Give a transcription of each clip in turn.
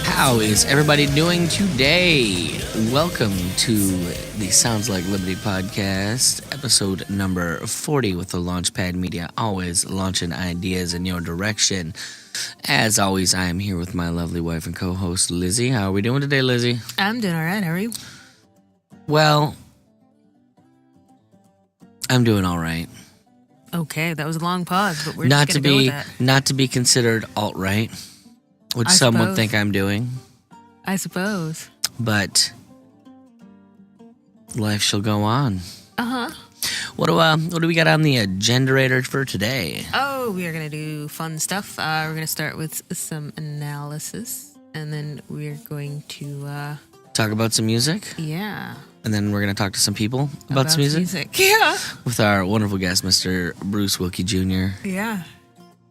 How is everybody doing today? Welcome to the Sounds Like Liberty podcast, episode number 40 with the Launchpad Media, always launching ideas in your direction. As always, I am here with my lovely wife and co-host, Lizzie. How are we doing today, Lizzie? I'm doing all right. How are you? Well, I'm doing all right. Okay, that was a long pause, but we're just going to go with that. Not to be considered alt-right, which some would think I'm doing. I suppose. But life shall go on. Uh-huh. What do we got on the agendarator for today? Oh, we are going to do fun stuff. We're going to start with some analysis, and then we're going to... talk about some music? Yeah. And then we're going to talk to some people about some music? Yeah. With our wonderful guest, Mr. Bruce Wilke Jr. Yeah.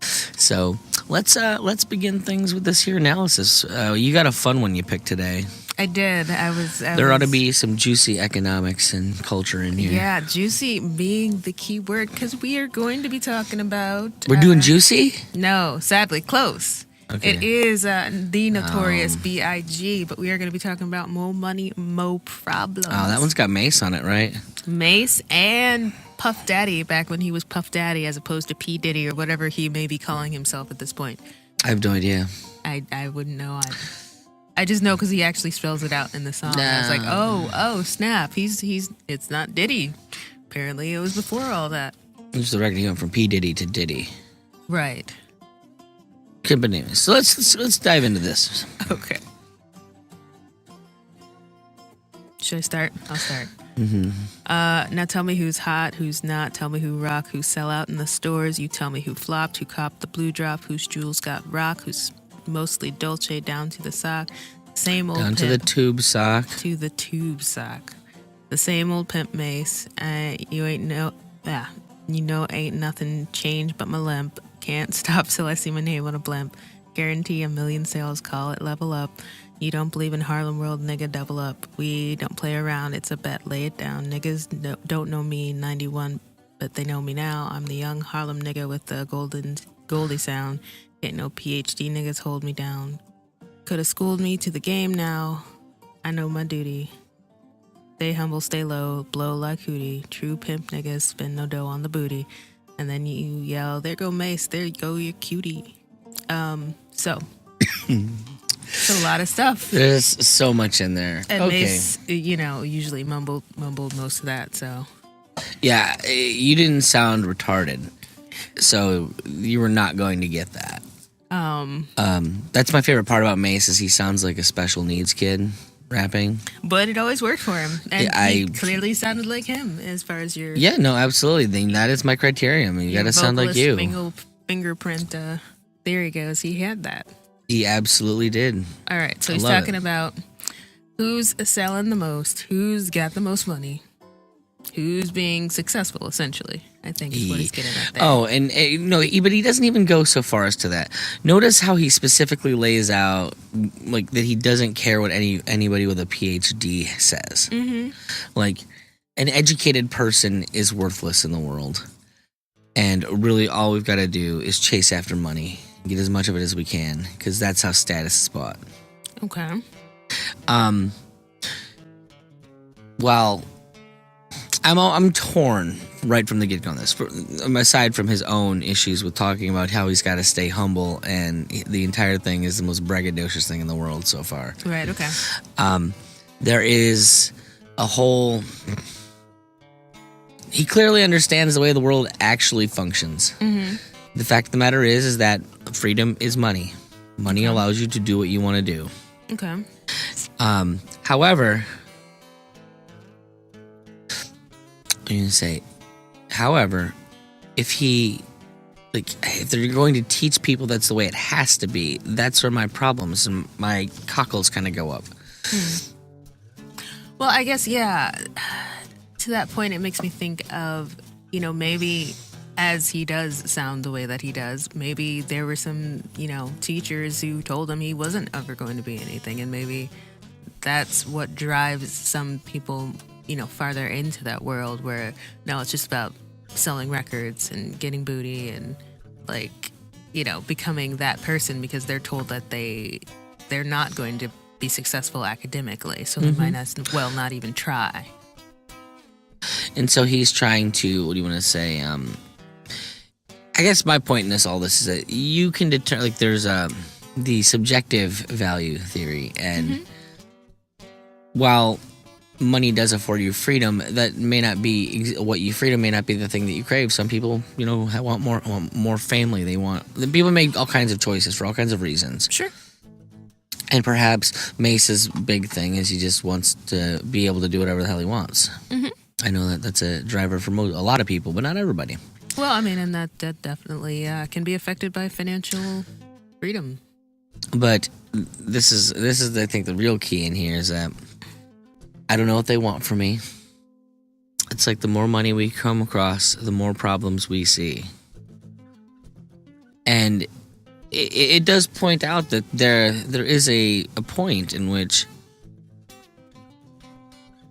So let's begin things with this here analysis. You got a fun one you picked today. I did. There ought to be some juicy economics and culture in here. Yeah, juicy being the key word, because we are going to be talking about... We're doing juicy? No, sadly, close. Okay. It is the notorious B.I.G., but we are going to be talking about Mo Money, Mo Problems. Oh, that one's got Mace on it, right? Mace and Puff Daddy, back when he was Puff Daddy as opposed to P. Diddy or whatever he may be calling himself at this point. I have no idea. I wouldn't know. I just know because he actually spells it out in the song. I was like, oh, snap. It's not Diddy. Apparently, it was before all that. Just the record, he went from P. Diddy to Diddy. Right. Okay, but anyways, so let's dive into this. Okay. Should I start? I'll start. Mm-hmm. Now tell me who's hot, who's not. Tell me who rock, who sell out in the stores. You tell me who flopped, who copped the blue drop, whose jewels got rock, who's mostly Dolce down to the sock. Same old down pimp, to the tube sock. To the tube sock. The same old pimp Mace. Ain't nothing changed but my limp. Can't stop till I see my name on a blimp. Guarantee a million sales, call it level up. You don't believe in Harlem World, nigga, double up. We don't play around, it's a bet, lay it down. Niggas don't know me, 91, but they know me now. I'm the young Harlem nigga with the Goldie sound. Get no PhD, niggas hold me down. Could've schooled me to the game now. I know my duty. Stay humble, stay low, blow like hootie. True pimp niggas spend no dough on the booty. And then you yell, there go Mace, there you go, you cutie. So it's a lot of stuff. There's so much in there. And okay. Mace, usually mumbled most of that, so. Yeah, you didn't sound retarded. So you were not going to get that. That's my favorite part about Mace is he sounds like a special needs kid rapping. But it always worked for him. And he clearly sounded like him as far as your... Yeah, no, absolutely. That is my criterion. You got to sound like you. Fingerprint theory goes, he had that. He absolutely did. All right, so he's talking about who's selling the most, who's got the most money, who's being successful, essentially, I think is what he's getting at there. Oh, and but he doesn't even go so far as to that. Notice how he specifically lays out, like, that he doesn't care what anybody with a PhD says. Mm-hmm. Like, an educated person is worthless in the world. And really all we've got to do is chase after money. Get as much of it as we can, because that's how status is bought. Okay. Well, I'm torn right from the get-go on this. Aside from his own issues with talking about how he's got to stay humble, and the entire thing is the most braggadocious thing in the world so far. Right, okay. There is a whole... He clearly understands the way the world actually functions. Mm-hmm. The fact of the matter is that freedom is money. Money allows you to do what you want to do. Okay. However, if they're going to teach people that's the way it has to be, that's where my problems and my cockles kind of go up. Well, I guess, yeah. To that point, it makes me think of, maybe as he does sound the way that he does, maybe there were some, teachers who told him he wasn't ever going to be anything. And maybe that's what drives some people, farther into that world where, no, it's just about selling records and getting booty and, becoming that person because they're told that they're not going to be successful academically. So they might as well not even try. And so he's trying to, what do you want to say? I guess my point in all this is that you can determine, there's the subjective value theory. And while money does afford you freedom, that may not be freedom may not be the thing that you crave. Some people, want more family. People make all kinds of choices for all kinds of reasons. Sure. And perhaps Mace's big thing is he just wants to be able to do whatever the hell he wants. I know that that's a driver for a lot of people, but not everybody. Well, I mean, and that definitely can be affected by financial freedom. But this is I think the real key in here is that I don't know what they want from me. It's like the more money we come across, the more problems we see. And it does point out that there is a point in which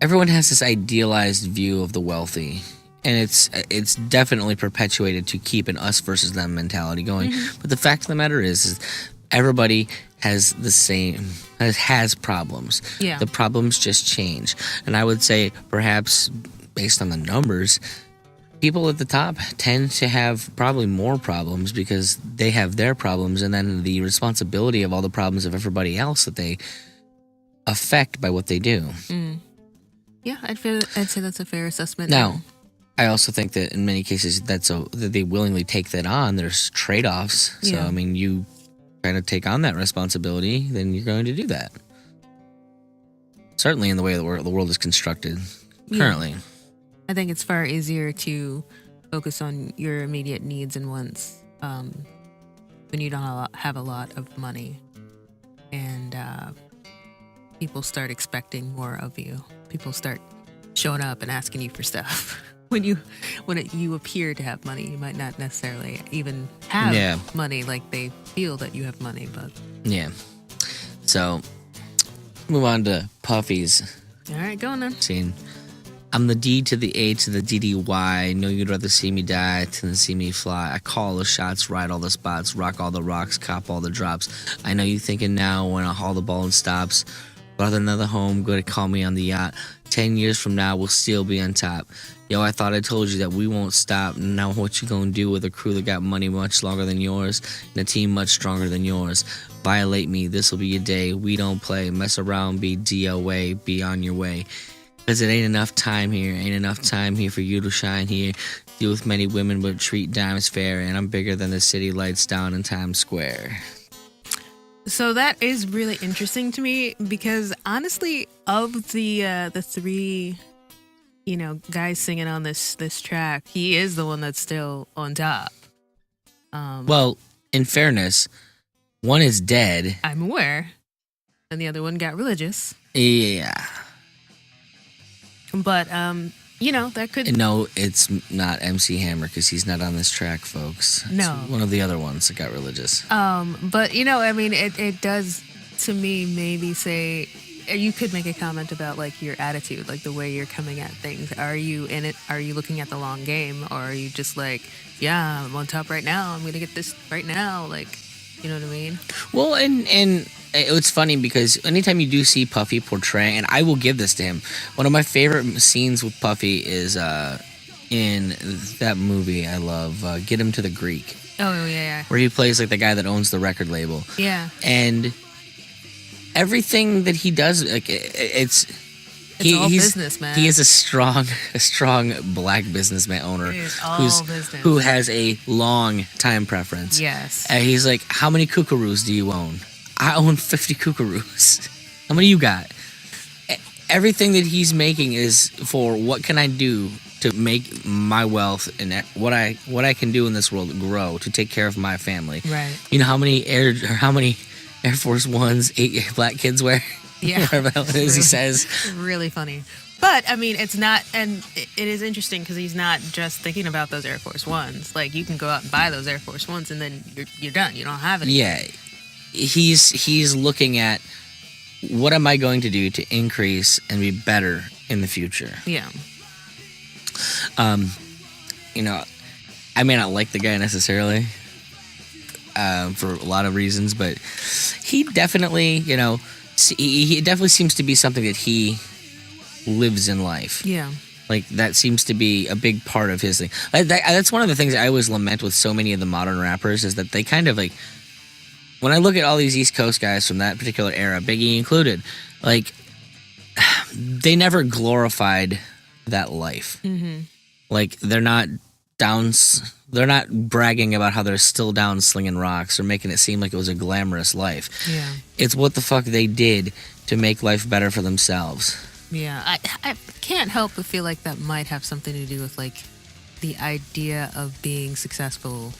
everyone has this idealized view of the wealthy, and it's definitely perpetuated to keep an us versus them mentality going. But the fact of the matter is everybody has has problems. Yeah. The problems just change. And I would say perhaps based on the numbers, people at the top tend to have probably more problems because they have their problems, and then the responsibility of all the problems of everybody else that they affect by what they do. Yeah, I'd say that's a fair assessment. Now, I also think that in many cases that they willingly take that on. There's trade-offs. So, Yeah. I mean, you kind of take on that responsibility, then you're going to do that. Certainly in the way the world is constructed currently. I think it's far easier to focus on your immediate needs and wants when you don't have a lot of money. And people start expecting more of you. People start showing up and asking you for stuff. When you appear to have money, you might not necessarily even have money. Like they feel that you have money, but yeah. So move on to Puffy's. All right, go on then. Scene. I'm the D to the A to the DDY. Know you'd rather see me die than see me fly. I call the shots, ride all the spots, rock all the rocks, cop all the drops. I know you thinking now when I haul the ball and stops. Rather than another home, go to call me on the yacht. 10 years from now, we'll still be on top. Yo, I thought I told you that we won't stop. Now what you gonna do with a crew that got money much longer than yours and a team much stronger than yours? Violate me, this'll be your day. We don't play. Mess around, be DOA, be on your way. Cause it ain't enough time here for you to shine here. Deal with many women but treat dimes fair, and I'm bigger than the city lights down in Times Square. So that is really interesting to me because honestly, of the three, guys singing on this track, he is the one that's still on top. Well, in fairness, one is dead. I'm aware, and the other one got religious. Yeah. But that could. No, it's not MC Hammer because he's not on this track, folks. No. It's one of the other ones that got religious. But it does to me maybe say you could make a comment about like your attitude, like the way you're coming at things. Are you in it? Are you looking at the long game, or are you just like, yeah, I'm on top right now. I'm gonna get this right now. Like, you know what I mean? Well, and it's funny because anytime you do see Puffy portraying, and I will give this to him, one of my favorite scenes with Puffy is in that movie I love, Get Him to the Greek. Oh, yeah. Where he plays like the guy that owns the record label. Yeah. And everything that he does, like It's all business, man. He is a strong black businessman owner who has a long time preference. Yes. And he's like, how many kookaroos do you own? I own 50 kookaroos. How many you got? Everything that he's making is for what can I do to make my wealth and what I can do in this world grow to take care of my family. Right. You know how many Air Force Ones 8 black kids wear? Yeah. As he says. Really funny. But, I mean, it's not, and it is interesting because he's not just thinking about those Air Force Ones. Like, you can go out and buy those Air Force Ones and then you're done. You don't have any. Yeah. He's looking at what am I going to do to increase and be better in the future. Yeah. You know, I may not like the guy necessarily for a lot of reasons, but he definitely, you know, he definitely seems to be something that he lives in life. Yeah. Like, that seems to be a big part of his thing. That's one of the things I always lament with so many of the modern rappers is that they kind of, like, when I look at all these East Coast guys from that particular era, Biggie included, like, they never glorified that life. Mm-hmm. Like, they're not bragging about how they're still down slinging rocks or making it seem like it was a glamorous life. Yeah. It's what the fuck they did to make life better for themselves. Yeah, I can't help but feel like that might have something to do with, like, the idea of being successful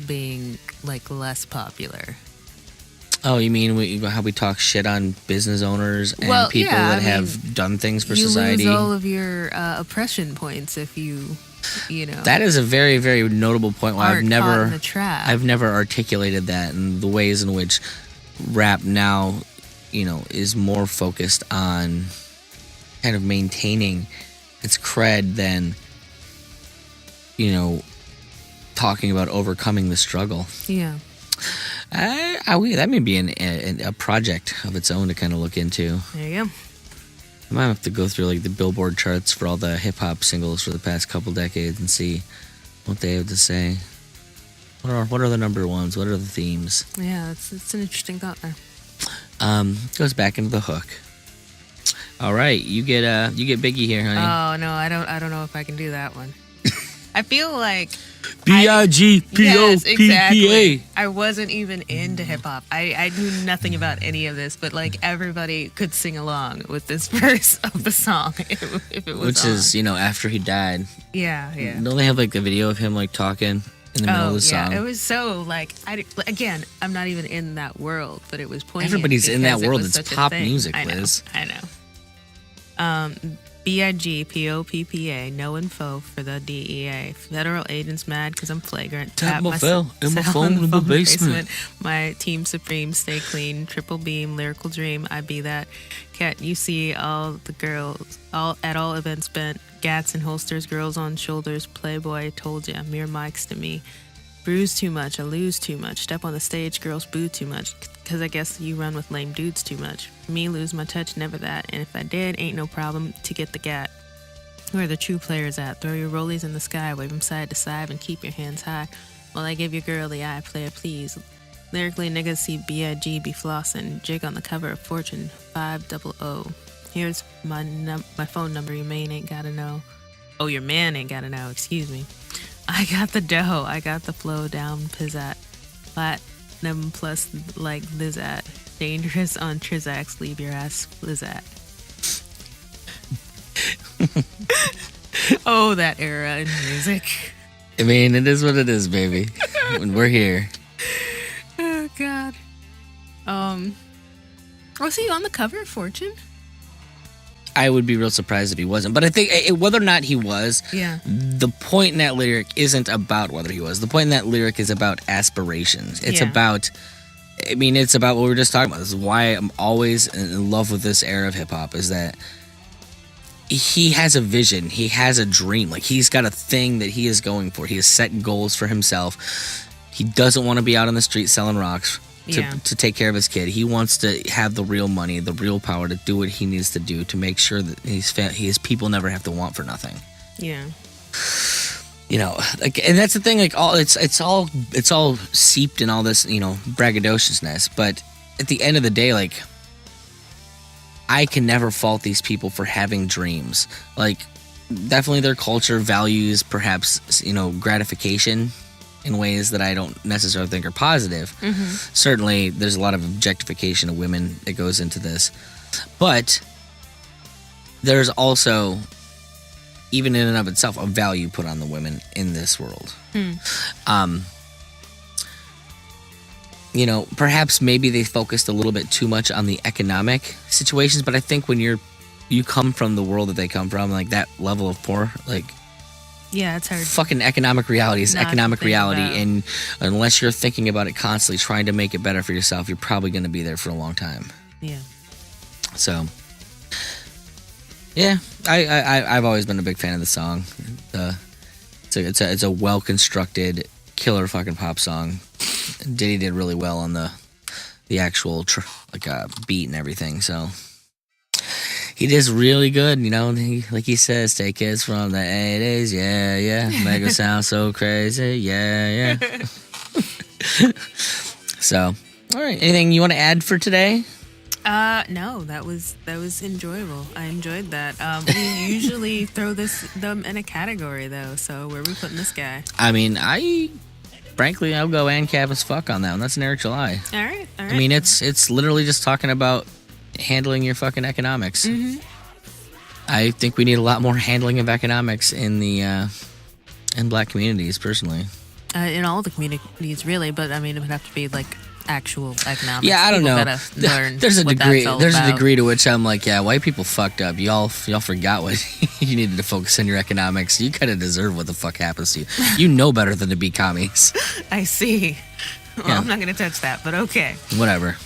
being, like, less popular. Oh, you mean how we talk shit on business owners and people that have done things for society? You lose all of your oppression points if you know. That is a very, very notable point. Why I've never articulated that in the ways in which rap now, you know, is more focused on kind of maintaining its cred than, you know, talking about overcoming the struggle. Yeah. That may be a project of its own to kind of look into. There you go. I might have to go through, like, the Billboard charts for all the hip-hop singles for the past couple decades and see what they have to say. What are the number ones? What are the themes? Yeah, it's an interesting thought there. Goes back into the hook. All right, you get Biggie here, honey. Oh no, I don't know if I can do that one. I feel like Bigpoppa. Yes, exactly. I wasn't even into hip hop. I knew nothing about any of this, but, like, everybody could sing along with this verse of the song if it was Which on. is, you know, after he died. Yeah. Don't they have, like, a video of him, like, talking in the middle of the song? It was so, like, again, I'm not even in that world, but it was poignant. Everybody's in that world. It's such a pop thing. music, Liz. I know. Bigpoppa, no info for the DEA. Federal agents mad because I'm flagrant. Tap my phone in my phone in the basement. My team supreme, stay clean. Triple beam, lyrical dream. I be that. Cat, you see all the girls at all events bent. Gats and holsters, girls on shoulders. Playboy, told ya, mere mics to me. Bruise too much, I lose too much. Step on the stage, girls boo too much. Cause I guess you run with lame dudes too much. Me lose my touch, never that. And if I did, ain't no problem to get the gat. Where the true players at? Throw your rollies in the sky, wave them side to side, and keep your hands high. While I give your girl the eye, player please. Lyrically, niggas see B.I.G. be flossin'. Jig on the cover of Fortune 500. Here's my phone number, your man ain't gotta know. Oh, your man ain't gotta know, excuse me. I got the dough, I got the flow down, pizzat. Platinum plus like Lizat. Dangerous on Trizax, leave your ass Lizat. Oh, that era in music. I mean, it is what it is, baby. When we're here. Oh, God. Was he on the cover of Fortune? I would be real surprised if he wasn't. But I think whether or not he was, the point in that lyric isn't about whether he was. The point in that lyric is about aspirations. It's about, it's about what we were just talking about. This is why I'm always in love with this era of hip-hop, is that he has a vision. He has a dream. Like, he's got a thing that he is going for. He has set goals for himself. He doesn't want to be out on the street selling rocks to take care of his kid. He wants to have the real money, the real power to do what he needs to do to make sure that his people never have to want for nothing. Yeah. You know, like, and that's the thing. Like, it's all seeped in all this, braggadociousness. But at the end of the day, like, I can never fault these people for having dreams. Like, definitely their culture values perhaps, gratification in ways that I don't necessarily think are positive. Mm-hmm. Certainly, there's a lot of objectification of women that goes into this. But there's also, even in and of itself, a value put on the women in this world. perhaps maybe they focused a little bit too much on the economic situations, but I think when you come from the world that they come from, like that level of poor, like yeah, it's hard. Fucking economic reality is Not to economic think reality, about. and unless you're thinking about it constantly, trying to make it better for yourself, you're probably going to be there for a long time. Yeah. So, yeah, I've always been a big fan of the song. It's a well constructed, killer fucking pop song. Diddy did really well on the actual beat and everything. So he does really good, like he says, take kids from the 80s, yeah, make it sound so crazy, yeah. So, all right, anything you want to add for today? No, that was enjoyable. I enjoyed that. We usually throw them in a category though. So where are we putting this guy? I mean, frankly, I'll go ANCAP as fuck on that one. That's an Eric July. All right. I mean, it's literally just talking about handling your fucking economics. Mm-hmm. I think we need a lot more handling of economics in the in black communities, personally. In all the communities, really, but I mean, it would have to be like actual economics. Yeah, I don't People know. gotta learn There's a what degree. that's all There's about. a degree to which I'm like, yeah, white people fucked up. Y'all forgot what you needed to focus on your economics. You kind of deserve what the fuck happens to you. You know better than to be commies. I see. Well, Yeah. I'm not gonna touch that, but okay. Whatever.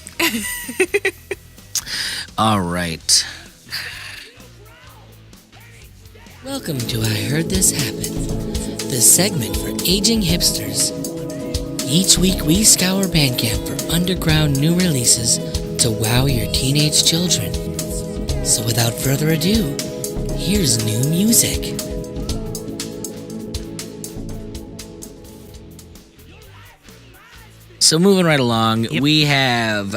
All right. Welcome to I Heard This Happen, the segment for aging hipsters. Each week we scour Bandcamp for underground new releases to wow your teenage children. So without further ado, here's new music. So moving right along, we have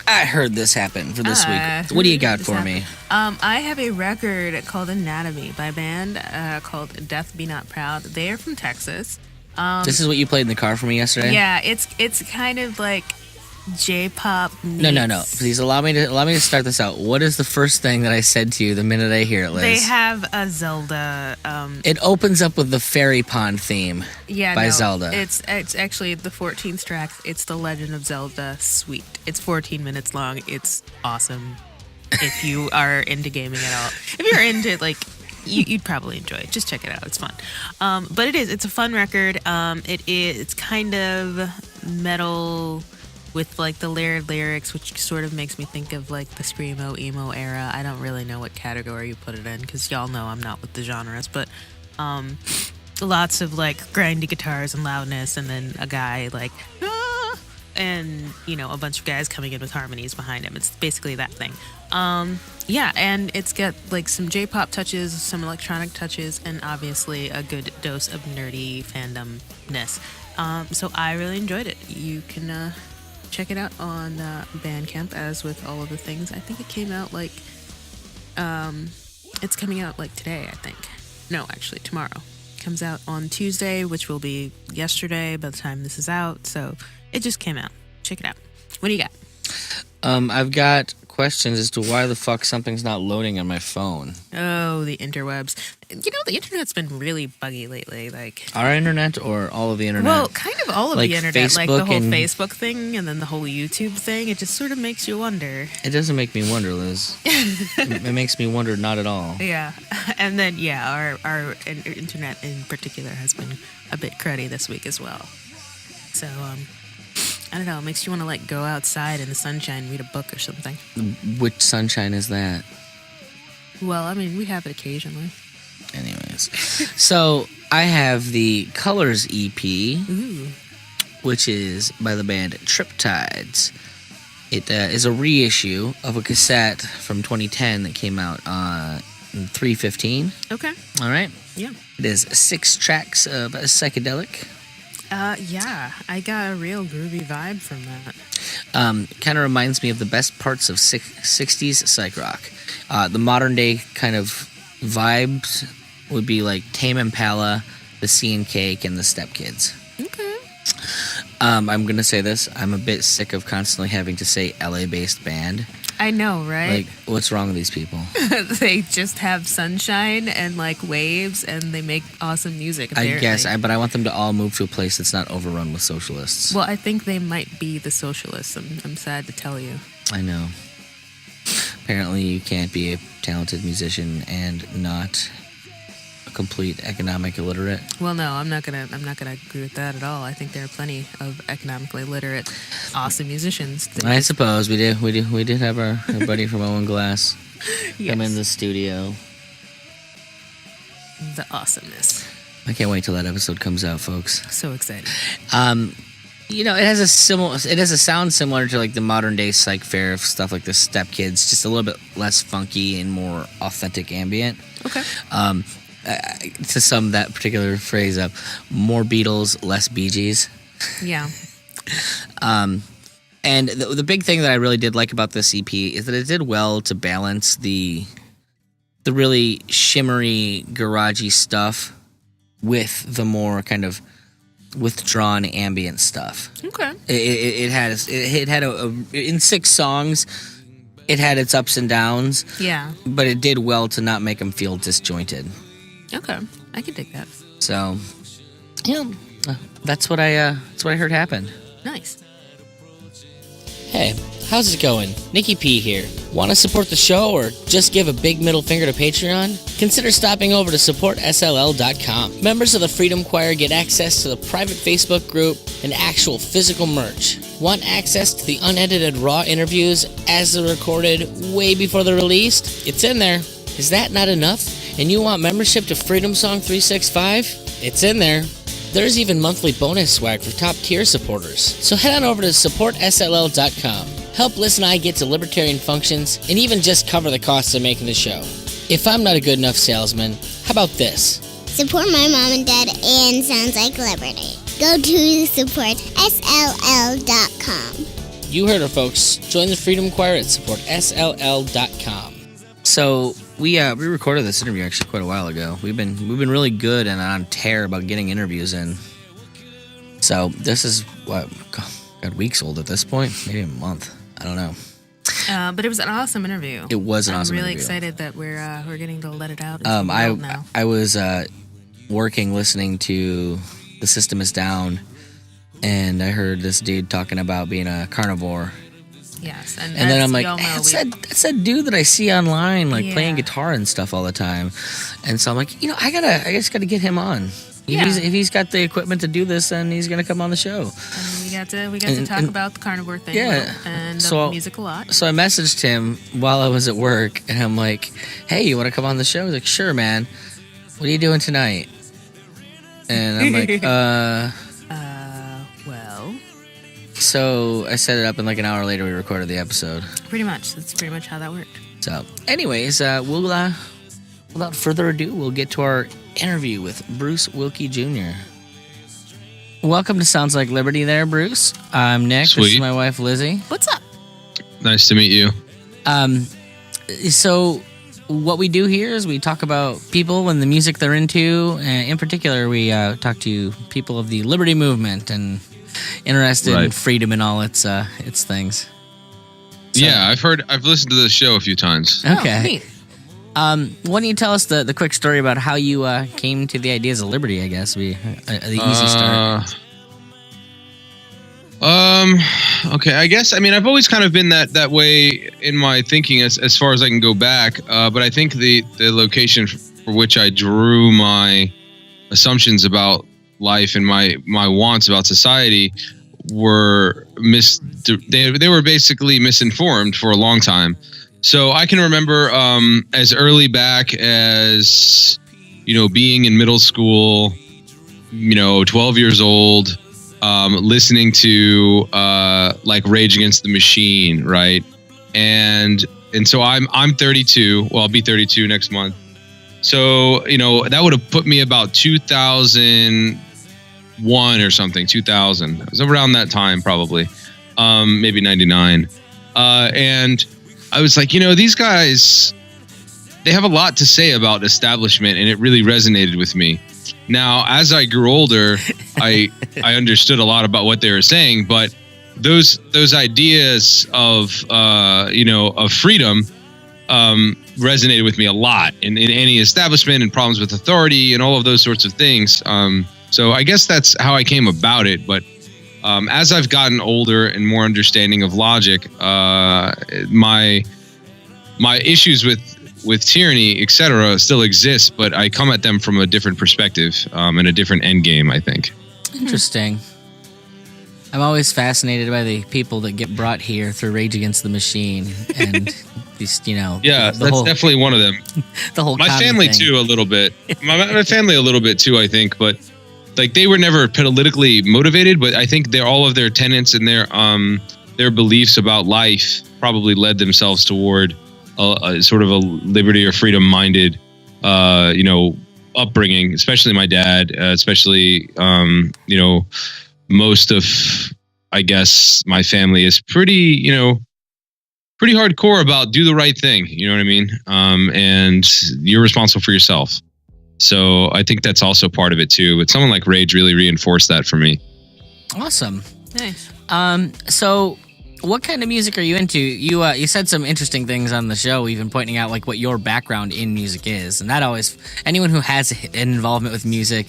I Heard This Happen for this week. What do you got for me? I have a record called Anatomy by a band called Death Be Not Proud. They are from Texas. This is what you played in the car for me yesterday? Yeah, it's kind of like J-pop meets... No. Please allow me to start this out. What is the first thing that I said to you the minute I hear it, Liz? They have a Zelda... It opens up with the Fairy Pond theme by no, Zelda. It's actually the 14th track. It's The Legend of Zelda Suite. It's 14 minutes long. It's awesome if you are into gaming at all. If you're into, like... You'd probably enjoy it. Just check it out. It's fun. But it's a fun record. It's kind of metal with like the layered lyrics, which sort of makes me think of like the screamo emo era. I don't really know what category you put it in because y'all know I'm not with the genres, but lots of like grindy guitars and loudness, and then a guy like and a bunch of guys coming in with harmonies behind him. It's basically that thing. Yeah, and it's got like some J-pop touches, some electronic touches, and obviously a good dose of nerdy fandomness. So I really enjoyed it. You can check it out on Bandcamp, as with all of the things. I think it came out like it's coming out like today, I think. No, actually tomorrow. It comes out on Tuesday, which will be yesterday by the time this is out. So it just came out. Check it out. What do you got? I've got questions as to why the fuck something's not loading on my phone. Oh, the interwebs. The internet's been really buggy lately. Like Our internet or all of the internet? Well, kind of all of Like the internet. Like the Facebook whole and- Facebook thing and then the whole YouTube thing. It just sort of makes you wonder. It doesn't make me wonder, Liz. It makes me wonder not at all. Yeah. And then, yeah, our internet in particular has been a bit cruddy this week as well. So, I don't know. It makes you want to, like, go outside in the sunshine, read a book or something. Which sunshine is that? Well, I mean, we have it occasionally. Anyways. So, I have the Colors EP, Ooh. which is by the band Triptides. It is a reissue of a cassette from 2010 that came out in 3/15. Okay. All right? Yeah. It is 6 tracks of psychedelic. Yeah. I got a real groovy vibe from that. Kind of reminds me of the best parts of 60s psych rock. The modern day kind of vibes would be like Tame Impala, the Sea and Cake, and the Stepkids. Okay. I'm going to say this. I'm a bit sick of constantly having to say LA-based band. I know, right? Like, what's wrong with these people? They just have sunshine and like waves, and they make awesome music. Apparently. I guess, but I want them to all move to a place that's not overrun with socialists. Well, I think they might be the socialists. I'm sad to tell you. I know. Apparently, you can't be a talented musician and not a complete economic illiterate. Well, no, I'm not gonna agree with that at all. I think there are plenty of economically literate, awesome musicians. I suppose we did have our buddy from Owen Glass come in the studio. The awesomeness. I can't wait till that episode comes out, folks. So excited. It has a sound similar to like the modern day psych fair stuff like the Stepkids, just a little bit less funky and more authentic ambient. Okay. To sum that particular phrase up, more Beatles, less Beegees. Yeah. And the big thing that I really did like about this EP is that it did well to balance the really shimmery, garagey stuff with the more kind of withdrawn ambient stuff. Okay. It had in 6 songs, it had its ups and downs. Yeah. But it did well to not make them feel disjointed. Okay, I can dig that. So, yeah, that's what I heard happened. Nice. Hey, how's it going? Nicky P here. Want to support the show or just give a big middle finger to Patreon? Consider stopping over to supportsll.com. Members of the Freedom Choir get access to the private Facebook group and actual physical merch. Want access to the unedited raw interviews as they're recorded way before they're released? It's in there. Is that not enough? And you want membership to Freedom Song 365? It's in there. There's even monthly bonus swag for top tier supporters. So head on over to supportsll.com. Help Liz and I get to libertarian functions and even just cover the costs of making the show. If I'm not a good enough salesman, how about this? Support my mom and dad and Sounds Like Liberty. Go to supportsll.com. You heard her, folks. Join the Freedom Choir at supportsll.com. So we recorded this interview actually quite a while ago. We've been really good and on tear about getting interviews in. So this is what weeks old at this point, maybe a month. I don't know. But it was an awesome interview. It was an awesome interview. I'm really excited that we're getting to let it out. Now. I was working listening to The System Is Down, and I heard this dude talking about being a carnivore. Yes, and then I'm like, that's that dude that I see online, like playing guitar and stuff all the time. And so I'm like, I just gotta get him on. If he's got the equipment to do this, then he's gonna come on the show. And we got to talk about the carnivore thing, and the music a lot. So I messaged him while I was at work, and I'm like, hey, you want to come on the show? He's like, sure, man. What are you doing tonight? And I'm like, well. So I set it up, and like an hour later, we recorded the episode. Pretty much. That's pretty much how that worked. So, anyways, without further ado, we'll get to our interview with Bruce Wilke Jr. Welcome to Sounds Like Liberty there, Bruce. I'm Nick. Sweet. This is my wife, Lizzie. What's up? Nice to meet you. So what we do here is we talk about people and the music they're into. In particular, we talk to people of the liberty movement and interested in freedom and all its things. So, yeah, I've listened to this show a few times. Okay. Oh, neat. Why don't you tell us the quick story about how you came to the ideas of liberty, I guess, would be the easy start. Okay, I guess, I've always kind of been that way in my thinking as far as I can go back, but I think the location for which I drew my assumptions about life and my wants about society were they were basically misinformed for a long time. So I can remember as early back as, being in middle school, 12 years old, listening to like Rage Against the Machine, right? And so I'm 32. Well, I'll be 32 next month. So, that would have put me about 2001 or something, 2000. It was around that time, probably, maybe 99. And I was like, these guys, they have a lot to say about establishment, and it really resonated with me. Now, as I grew older, I understood a lot about what they were saying, but those ideas of of freedom resonated with me a lot in any establishment and problems with authority and all of those sorts of things. So I guess that's how I came about it. But as I've gotten older and more understanding of logic, my issues with tyranny, etc., still exist, but I come at them from a different perspective and a different end game, I think. Interesting. I'm always fascinated by the people that get brought here through Rage Against the Machine and these, Yeah, that's definitely one of them. The whole my family thing. too, a little bit. My family a little bit too, I think, but like they were never politically motivated, but I think all of their tenets and their beliefs about life probably led themselves toward a sort of a liberty or freedom minded upbringing, especially my dad, especially most of, I guess, my family is pretty hardcore about do the right thing. You know what I mean? And you're responsible for yourself. So I think that's also part of it too. But someone like Rage really reinforced that for me. Awesome. Nice. So what kind of music are you into? You said some interesting things on the show, even pointing out like what your background in music is. And that always, anyone who has an involvement with music,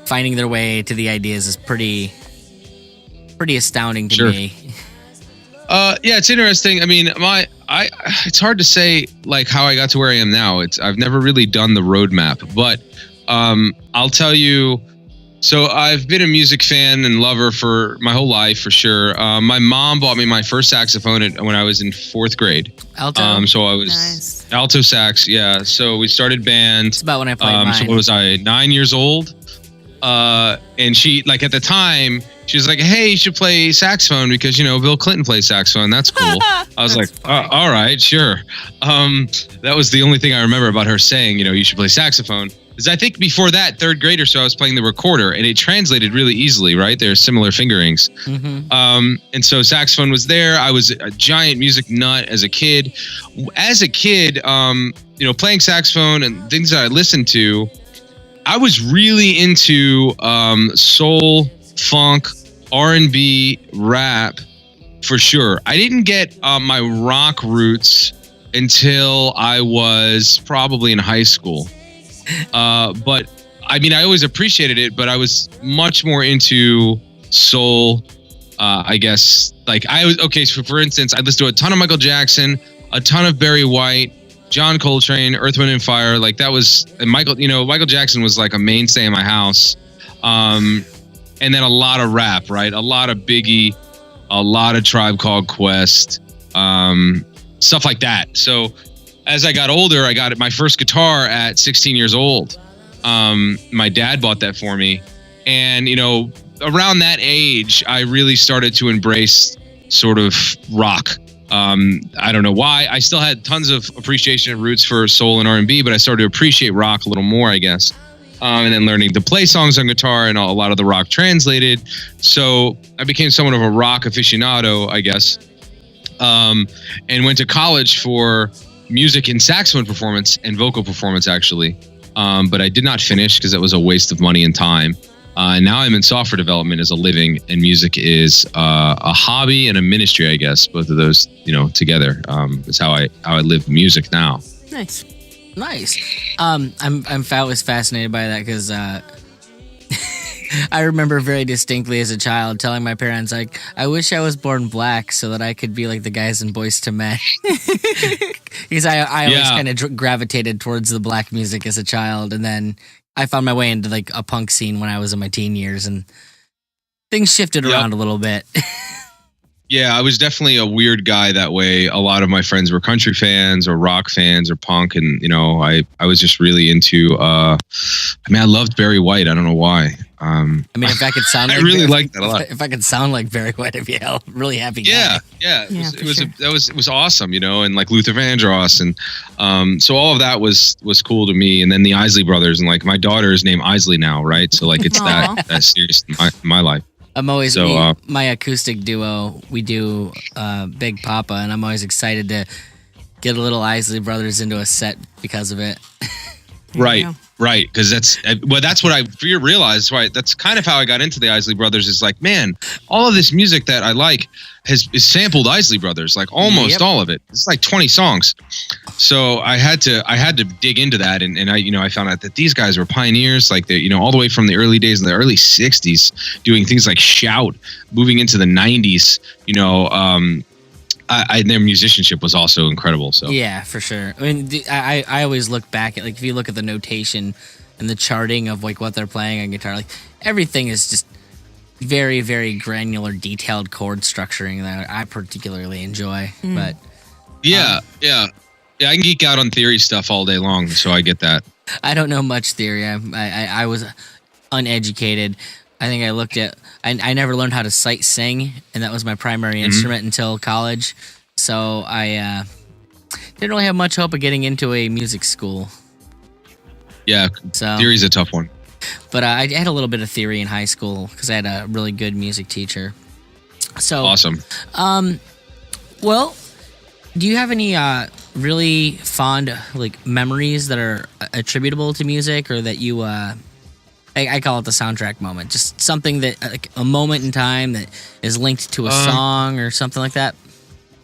finding their way to the ideas is pretty astounding to me. Yeah, it's interesting. I mean, it's hard to say like how I got to where I am now. I've never really done the roadmap, but I'll tell you. So I've been a music fan and lover for my whole life, for sure. My mom bought me my first saxophone when I was in 4th grade. Alto. So I was Nice. alto sax. Yeah. So we started band. It's about when I played mine. So what was I, 9 years old? And she, like at the time, she was like, "Hey, you should play saxophone because Bill Clinton plays saxophone. That's cool." I was like, "All right, sure." That was the only thing I remember about her saying, you should play saxophone. Because I think before that, 3rd grade or so, I was playing the recorder, and it translated really easily. Right, there's similar fingerings. And so saxophone was there. I was a giant music nut as a kid. Playing saxophone and things that I listened to, I was really into soul, funk, R&B, rap, for sure. I didn't get my rock roots until I was probably in high school. But I mean, I always appreciated it, but I was much more into soul, I guess. Like so for instance, I listened to a ton of Michael Jackson, a ton of Barry White, John Coltrane, Earth, Wind and Fire. Like that was, and Michael Jackson was like a mainstay in my house. And then a lot of rap, right? A lot of Beegees, a lot of Tribe Called Quest, stuff like that. So as I got older, I got my first guitar at 16 years old. My dad bought that for me. And, around that age, I really started to embrace sort of rock. I don't know why. I still had tons of appreciation and roots for soul and R&B, but I started to appreciate rock a little more, I guess. And then learning to play songs on guitar and a lot of the rock translated. So I became somewhat of a rock aficionado, I guess. And went to college for music and saxophone performance and vocal performance, actually. But I did not finish because that was a waste of money and time. And now I'm in software development as a living, and music is a hobby and a ministry, I guess. Both of those, together is how I live music now. Nice. I'm was fascinated by that because I remember very distinctly as a child telling my parents, like, I wish I was born black so that I could be like the guys in Boyz II Men. Because I always kind of gravitated towards the black music as a child, and then I found my way into like a punk scene when I was in my teen years, and things shifted around a little bit. Yeah, I was definitely a weird guy that way. A lot of my friends were country fans or rock fans or punk, and I was just really into. I loved Barry White. I don't know why. If I could sound, I really liked that a lot. If I could sound like Barry White, I'd be a really happy guy. Yeah. It was awesome, and like Luther Vandross, and so all of that was cool to me. And then the Isley Brothers, and like my daughter is named Isley now, right? So like it's that serious in my life. I'm always my acoustic duo. We do Big Papa, and I'm always excited to get a little Isley Brothers into a set because of it. Right. Right, because that's what I realized. Right, that's kind of how I got into the Isley Brothers. Is like, man, all of this music that I like is sampled Isley Brothers, like almost all of it. It's like 20 songs. So I had to dig into that, and I found out that these guys were pioneers, like they all the way from the early days in the early 60s, doing things like Shout, moving into the 90s. Their musicianship was also incredible. So yeah, for sure. I mean, I always look back at, like, if you look at the notation and the charting of like what they're playing on guitar, like everything is just very, very granular, detailed chord structuring that I particularly enjoy. But yeah, I can geek out on theory stuff all day long, so I get that. I don't know much theory. I was uneducated. I think I looked at. I never learned how to sight sing, and that was my primary instrument until college. So I didn't really have much hope of getting into a music school. Yeah, so theory's a tough one. But I had a little bit of theory in high school because I had a really good music teacher. So awesome. Well, do you have any really fond like memories that are attributable to music, or that you? I call it the soundtrack moment. Just something that, like, a moment in time that is linked to a song or something like that.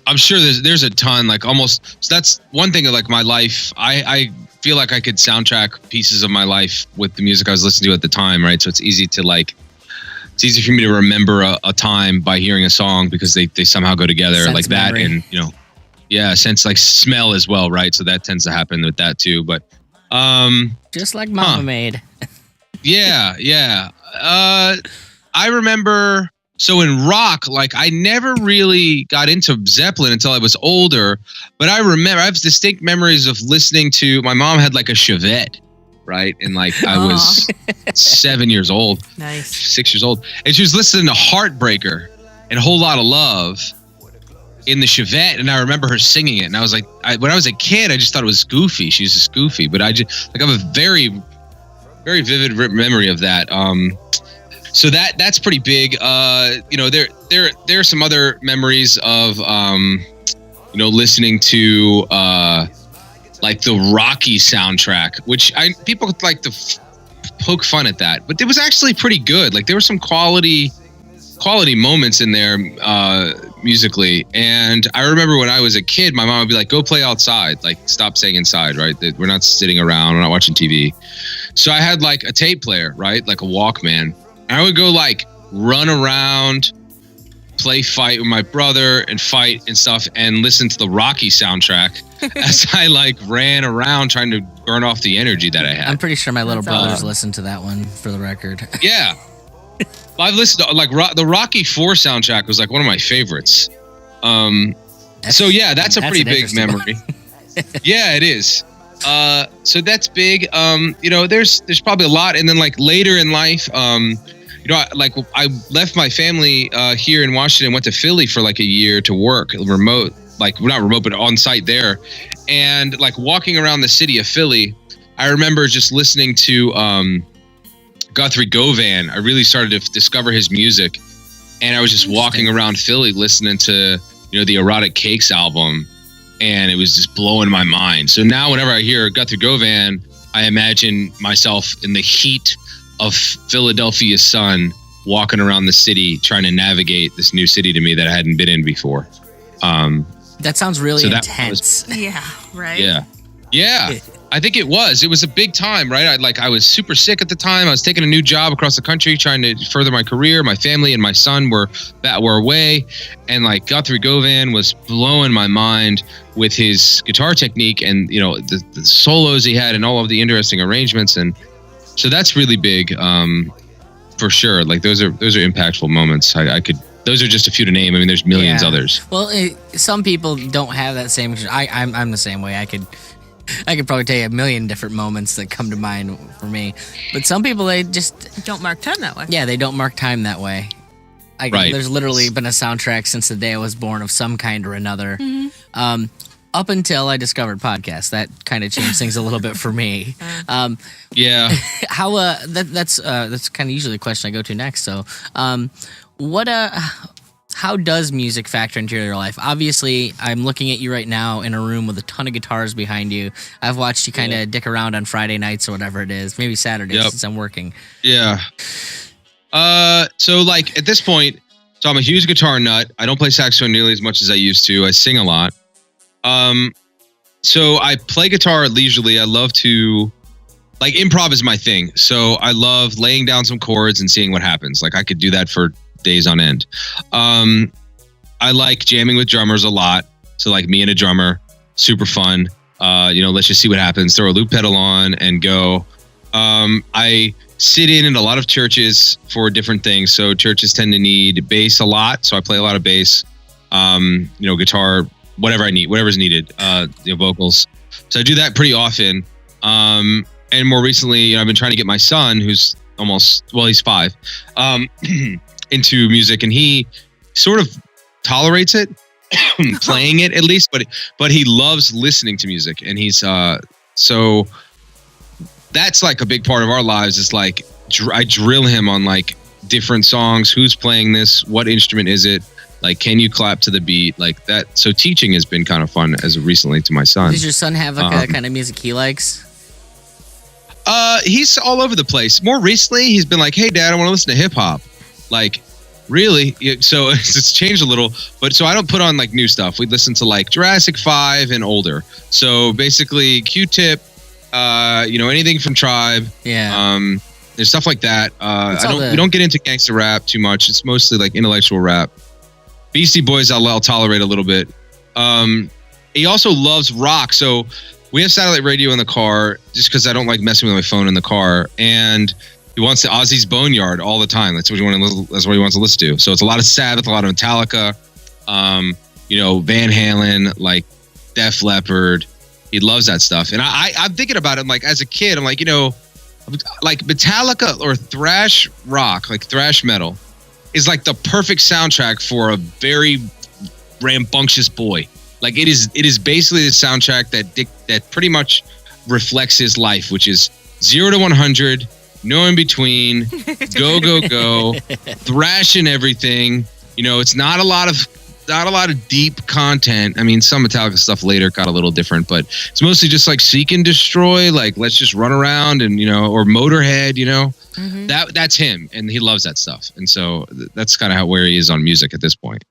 I'm sure there's a ton, like almost. So that's one thing of like my life. I feel like I could soundtrack pieces of my life with the music I was listening to at the time, right? So it's easy for me to remember a time by hearing a song because they somehow go together, Sense like memory. that, and sense, like smell as well, right? So that tends to happen with that too. But just like Mama made. Yeah. I remember, so in rock, like I never really got into Zeppelin until I was older, but I have distinct memories of listening to, my mom had like a Chevette, right? And like I was 7 years old, Nice. 6 years old. And she was listening to Heartbreaker and A Whole Lot of Love in the Chevette. And I remember her singing it. And I was like, when I was a kid, I just thought it was goofy. She's just goofy, but I just like, I have a very, very vivid memory of that. So that's pretty big. There are some other memories of listening to like the Rocky soundtrack, which people like to poke fun at that, but it was actually pretty good. Like there were some quality moments in there musically. And I remember when I was a kid, my mom would be like, go play outside, like stop staying inside, right? That we're not sitting around, we're not watching TV. So I had like a tape player, right? Like a Walkman. And I would go like run around, play fight with my brother and fight and stuff, and listen to the Rocky soundtrack as I like ran around trying to burn off the energy that I had. I'm pretty sure my little brothers listened to that one, for the record. Yeah. I've listened to like the Rocky IV soundtrack was like one of my favorites. So yeah, that's a pretty big memory. Yeah, it is. So that's big. There's probably a lot, and then like later in life, I left my family here in Washington, went to Philly for like a year to work remote, like not remote, but on site there, and like walking around the city of Philly, I remember just listening to Guthrie Govan. I really started to discover his music, and I was just walking around Philly listening to the Erotic Cakes album, and it was just blowing my mind. So now whenever I hear Guthrie Govan, I imagine myself in the heat of Philadelphia sun, walking around the city trying to navigate this new city to me that I hadn't been in before. That sounds really intense. Yeah, right? Yeah. I think it was a big time, right? I was super sick at the time. I was taking a new job across the country, trying to further my career. My family and my son were away, and like Guthrie Govan was blowing my mind with his guitar technique and the solos he had and all of the interesting arrangements, and so that's really big for sure. Like those are impactful moments. Those are just a few to name. I mean, there's millions others. Well, some people don't have that same. I'm the same way. I could probably tell you a million different moments that come to mind for me. But some people, they just don't mark time that way. Yeah, they don't mark time that way. Right. There's literally been a soundtrack since the day I was born of some kind or another. Mm-hmm. Up until I discovered podcasts, that kind of changed things a little bit for me. Yeah. How that's kind of usually the question I go to next. So, what how does music factor into your life? Obviously, I'm looking at you right now in a room with a ton of guitars behind you. I've watched you kind of dick around on Friday nights or whatever it is, maybe Saturdays since I'm working. Yeah. So like at this point, so I'm a huge guitar nut. I don't play saxophone nearly as much as I used to. I sing a lot. So I play guitar leisurely. I love to, like, improv is my thing. So I love laying down some chords and seeing what happens. Like I could do that for days on end. I like jamming with drummers a lot. So like me and a drummer, super fun. Let's just see what happens. Throw a loop pedal on and go. I sit in a lot of churches for different things. So churches tend to need bass a lot. So I play a lot of bass, guitar, whatever I need, whatever's needed, vocals. So I do that pretty often. And more recently, I've been trying to get my son, who's he's 5, into music, and he sort of tolerates it, playing it at least, but he loves listening to music, and he's so that's like a big part of our lives. Is like I drill him on like different songs, who's playing this, what instrument is it, like can you clap to the beat, like that. So teaching has been kind of fun as of recently to my son. Does your son have like a kind of music he likes? He's all over the place. More recently, he's been like, "Hey, Dad, I want to listen to hip hop." Like, really? So it's changed a little. But so I don't put on like new stuff. We listen to like Jurassic 5 and older. So basically, Q-Tip, anything from Tribe. Yeah. There's stuff like that. We don't get into gangster rap too much. It's mostly like intellectual rap. Beastie Boys, I'll tolerate a little bit. He also loves rock. So we have satellite radio in the car just because I don't like messing with my phone in the car. And he wants the Ozzy's Boneyard all the time. That's what he wants to listen to. So it's a lot of Sabbath, a lot of Metallica, Van Halen, like Def Leppard. He loves that stuff. And I'm thinking about it, like as a kid, I'm like, like Metallica or thrash rock, like thrash metal, is like the perfect soundtrack for a very rambunctious boy. Like it is basically the soundtrack that pretty much reflects his life, which is 0 to 100, no in between, go, thrashing everything. It's not a lot of deep content. I mean, some Metallica stuff later got a little different, but it's mostly just like seek and destroy. Like let's just run around and or Motorhead. Mm-hmm. That's him, and he loves that stuff. And so that's kind of where he is on music at this point.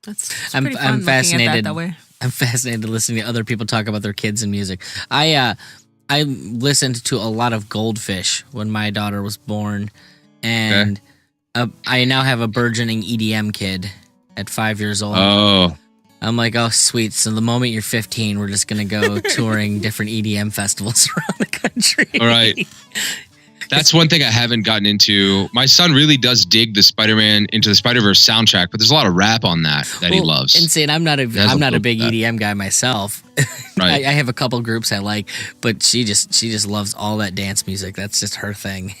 I'm fascinated that way. I'm fascinated listening to other people talk about their kids and music. I listened to a lot of Goldfish when my daughter was born, and I now have a burgeoning EDM kid at 5 years old. Oh. I'm like, oh, sweet. So the moment you're 15, we're just going to go touring different EDM festivals around the country. All right. That's one thing I haven't gotten into. My son really does dig the Spider-Man Into the Spider-Verse soundtrack, but there's a lot of rap on that he loves. Insane. I'm not a big EDM guy myself. Right. I have a couple groups I like, but she just loves all that dance music. That's just her thing.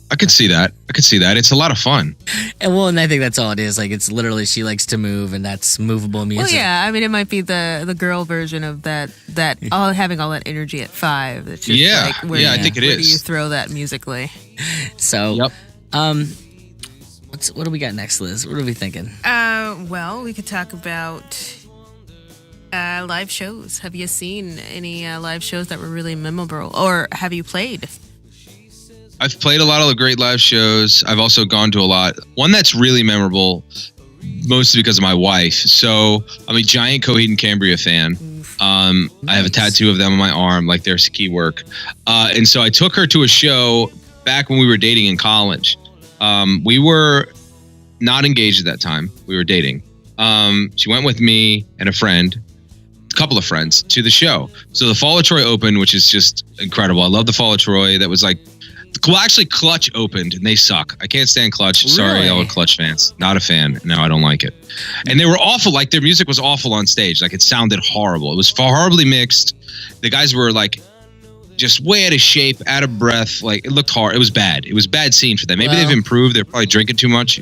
I could see that. It's a lot of fun. And I think that's all it is. Like it's literally she likes to move, and that's movable music. Well, yeah. I mean, it might be the girl version of that having all that energy at 5. It's just I think it is. Where do you throw that musically? So, yep. What do we got next, Liz? What are we thinking? Well, we could talk about live shows. Have you seen any live shows that were really memorable, or have you played? I've played a lot of great live shows. I've also gone to a lot. One that's really memorable, mostly because of my wife. So I'm a giant Coheed and Cambria fan. Nice. I have a tattoo of them on my arm, like their ski work. And so I took her to a show back when we were dating in college. We were not engaged at that time. We were dating. She went with me and a couple of friends to the show. So the Fall of Troy opened, which is just incredible. I love the Fall of Troy. That was like, well, actually, Clutch opened, and they suck. I can't stand Clutch. Really? Sorry, all Clutch fans. Not a fan. No, I don't like it. And they were awful. Like, their music was awful on stage. Like, it sounded horrible. It was horribly mixed. The guys were, like, just way out of shape, out of breath. Like, it looked hard. It was bad. It was a bad scene for them. Maybe they've improved. They're probably drinking too much,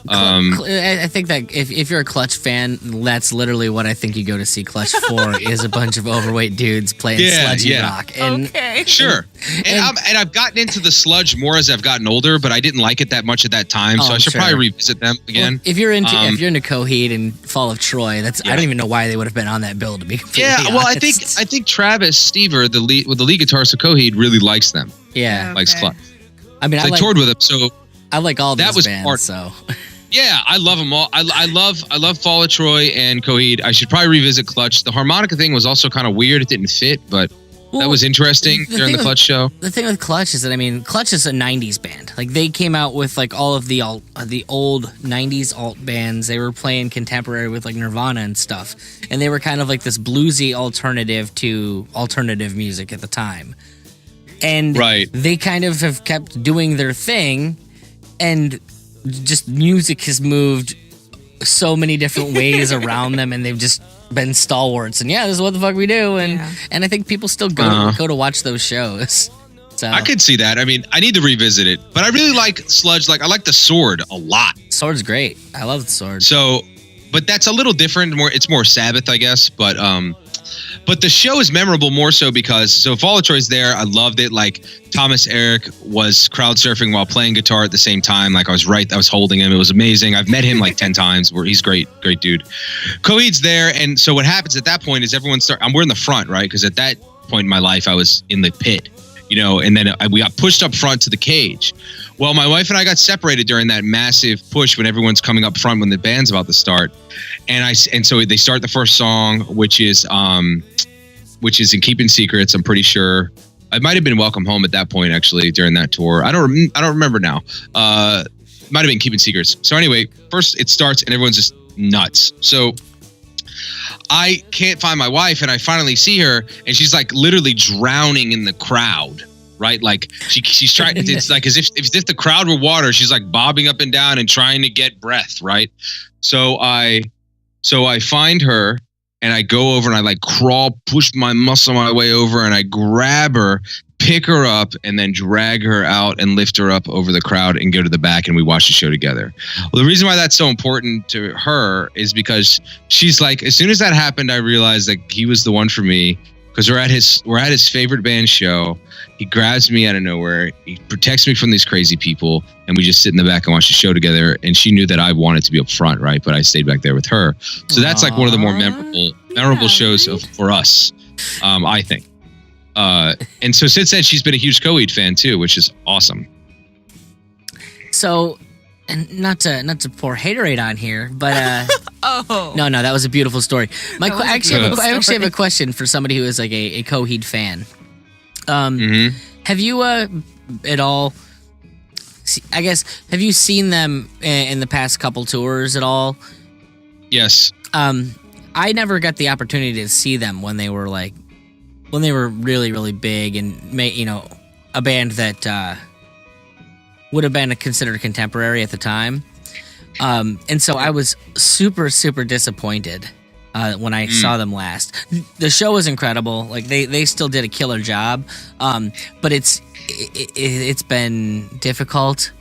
I think that if you're a Clutch fan, that's literally what I think you go to see Clutch for is a bunch of overweight dudes playing sludgy rock. And, okay. Sure. And I've gotten into the sludge more as I've gotten older, but I didn't like it that much at that time, so I should probably revisit them again. Well, if you're into Coheed and Fall of Troy, I don't even know why they would have been on that bill, to be completely honest. Well, I think Travis Stever, the lead guitarist of Coheed, really likes them. Yeah, likes Clutch. I mean, I toured with him, so I like all those bands. So. Yeah, I love them all. I love Fall of Troy and Coheed. I should probably revisit Clutch. The harmonica thing was also kind of weird. It didn't fit, but that was interesting during the Clutch show. The thing with Clutch is that, Clutch is a 90s band. Like, they came out with, like, all of the old 90s alt bands. They were playing contemporary with, like, Nirvana and stuff. And they were kind of like this bluesy alternative to alternative music at the time. And they kind of have kept doing their thing, and just music has moved so many different ways around them, and they've just been stalwarts. And this is what the fuck we do. And I think people still go to watch those shows. So I could see that. I need to revisit it, but I really like sludge. Like, I like the Sword a lot. Sword's great. I love the Sword. So, but that's a little different. It's more Sabbath, I guess. But the show is memorable more so because Fall of Troy's there. I loved it. Like, Thomas Eric was crowd surfing while playing guitar at the same time. Like, I was holding him. It was amazing. I've met him like 10 times. He's great dude. Coheed's there, and so what happens at that point is we're in the front, right? Because at that point in my life, I was in the pit, and then we got pushed up front to the cage. Well, my wife and I got separated during that massive push when everyone's coming up front when the band's about to start, and so they start the first song, which is In Keeping Secrets. I'm pretty sure it might have been Welcome Home at that point, actually, during that tour. I don't remember now. Might have been Keeping Secrets. So anyway, first it starts and everyone's just nuts. So I can't find my wife, and I finally see her, and she's like literally drowning in the crowd. Right, like she's trying. It's like as if the crowd were water. She's like bobbing up and down and trying to get breath. Right, so I find her and I go over and I like push my muscle my way over, and I grab her, pick her up, and then drag her out and lift her up over the crowd and go to the back, and we watch the show together. Well, the reason why that's so important to her is because she's like, as soon as that happened, I realized that he was the one for me. Because we're at his favorite band show. He grabs me out of nowhere. He protects me from these crazy people, and we just sit in the back and watch the show together. And she knew that I wanted to be up front, right? But I stayed back there with her. So that's like one of the more memorable shows for us, I think. And so since then, she's been a huge Coheed fan too, which is awesome. So, and not to pour haterade on here, but no, that was a beautiful story. I actually have a question for somebody who is like a Coheed fan. Have you at all? I guess have you seen them in the past couple tours at all? Yes. I never got the opportunity to see them when they were really, really big and a band that would have been considered contemporary at the time. And so I was super, super disappointed when I saw them last. The show was incredible. Like they still did a killer job. But it's been difficult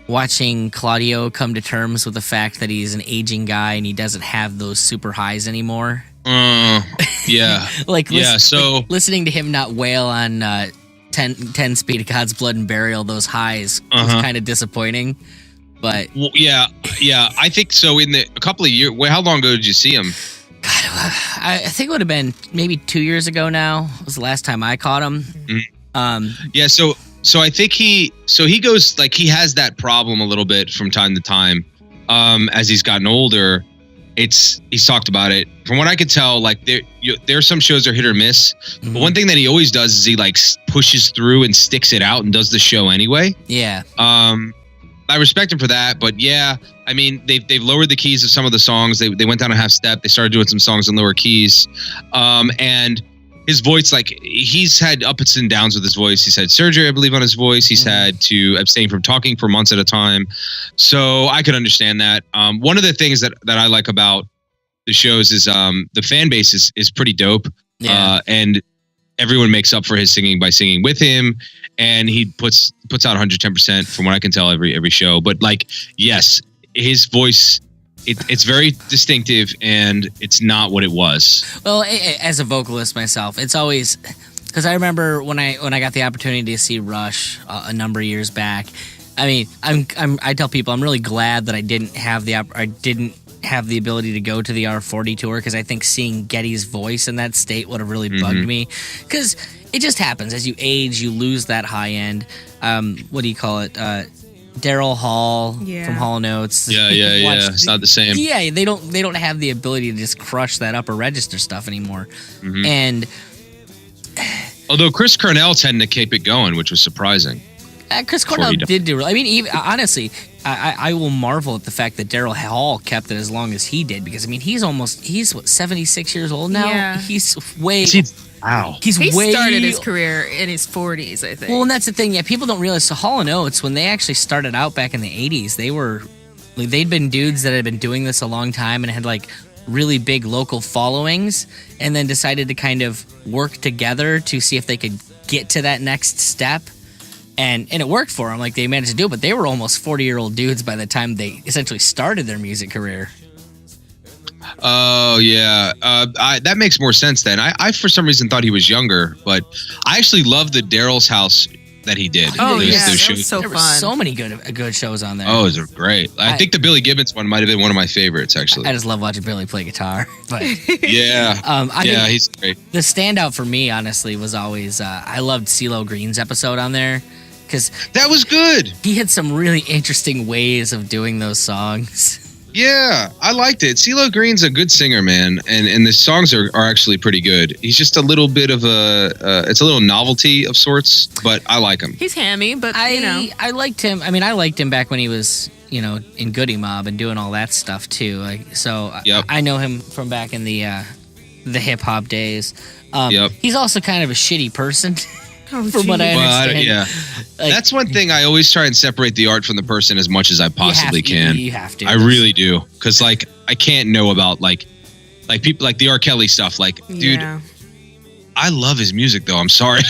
watching Claudio come to terms with the fact that he's an aging guy and he doesn't have those super highs anymore. Yeah. Listening to him not wail on 10 Speed of God's Blood and Burial, those highs was kind of disappointing. But yeah, I think so. In a couple of years, how long ago did you see him? God, I think it would have been maybe 2 years ago now. Was the last time I caught him. So I think he goes, like, he has that problem a little bit from time to time. As he's gotten older, he's talked about it. From what I could tell, like there are some shows that are hit or miss. Mm-hmm. But one thing that he always does is he like pushes through and sticks it out and does the show anyway. Yeah. I respect him for that, but yeah, I mean, they've lowered the keys of some of the songs. They went down a half step. They started doing some songs in lower keys, and his voice, like, he's had ups and downs with his voice. He's had surgery, I believe, on his voice. He's had to abstain from talking for months at a time. So I could understand that. One of the things that I like about the shows is the fan base is pretty dope, and everyone makes up for his singing by singing with him, and he puts out 110% from what I can tell every show. But like, yes, his voice, it's very distinctive, and it's not what it was. Well, as a vocalist myself, it's always because I remember when I got the opportunity to see Rush a number of years back. I mean, I tell people I'm really glad that I didn't have the ability to go to the R40 tour, because I think seeing Geddy's voice in that state would have really bugged me, because it just happens as you age, you lose that high end. What do you call it? Daryl Hall from Hall & Oates. Yeah. It's not the same. Yeah, they don't have the ability to just crush that upper register stuff anymore. And although Chris Cornell tended to keep it going, which was surprising. Chris Cornell did do. I mean, even, honestly, I will marvel at the fact that Daryl Hall kept it as long as he did, because I mean, he's what, 76 years old now. Yeah. He's way. Wow. He started his career in his 40s, I think. Well, and that's the thing. Yeah, people don't realize. So Hall & Oates, when they actually started out back in the 80s, they'd been dudes that had been doing this a long time and had like really big local followings, and then decided to kind of work together to see if they could get to that next step. And it worked for them. Like, they managed to do it, but they were almost 40-year-old dudes by the time they essentially started their music career. Oh, yeah. That makes more sense then. I for some reason thought he was younger, but I actually loved the Daryl's House that he did. Oh, those that shows. was so There were fun. so many good shows on there. Oh, those are great. I think the Billy Gibbons one might have been one of my favorites, actually. I just love watching Billy play guitar. But Yeah. I think he's great. the standout for me, honestly, was always I loved CeeLo Green's episode on there, because That was good. he had some really interesting ways of doing those songs. Yeah, I liked it. CeeLo Green's a good singer, man, and the songs are actually pretty good. He's just a little bit of it's a little novelty of sorts, but I like him. He's hammy, but I liked him. I mean, I liked him back when he was, in Goody Mob and doing all that stuff too. Like, so Yep. I know him from back in the hip hop days. Yep. He's also kind of a shitty person. From what I understand. Like, that's one thing I always try and separate the art from the person as much as I possibly can. You have to. I really do, because like I can't know about like people like the R. Kelly stuff. Like, dude, I love his music though. I'm sorry,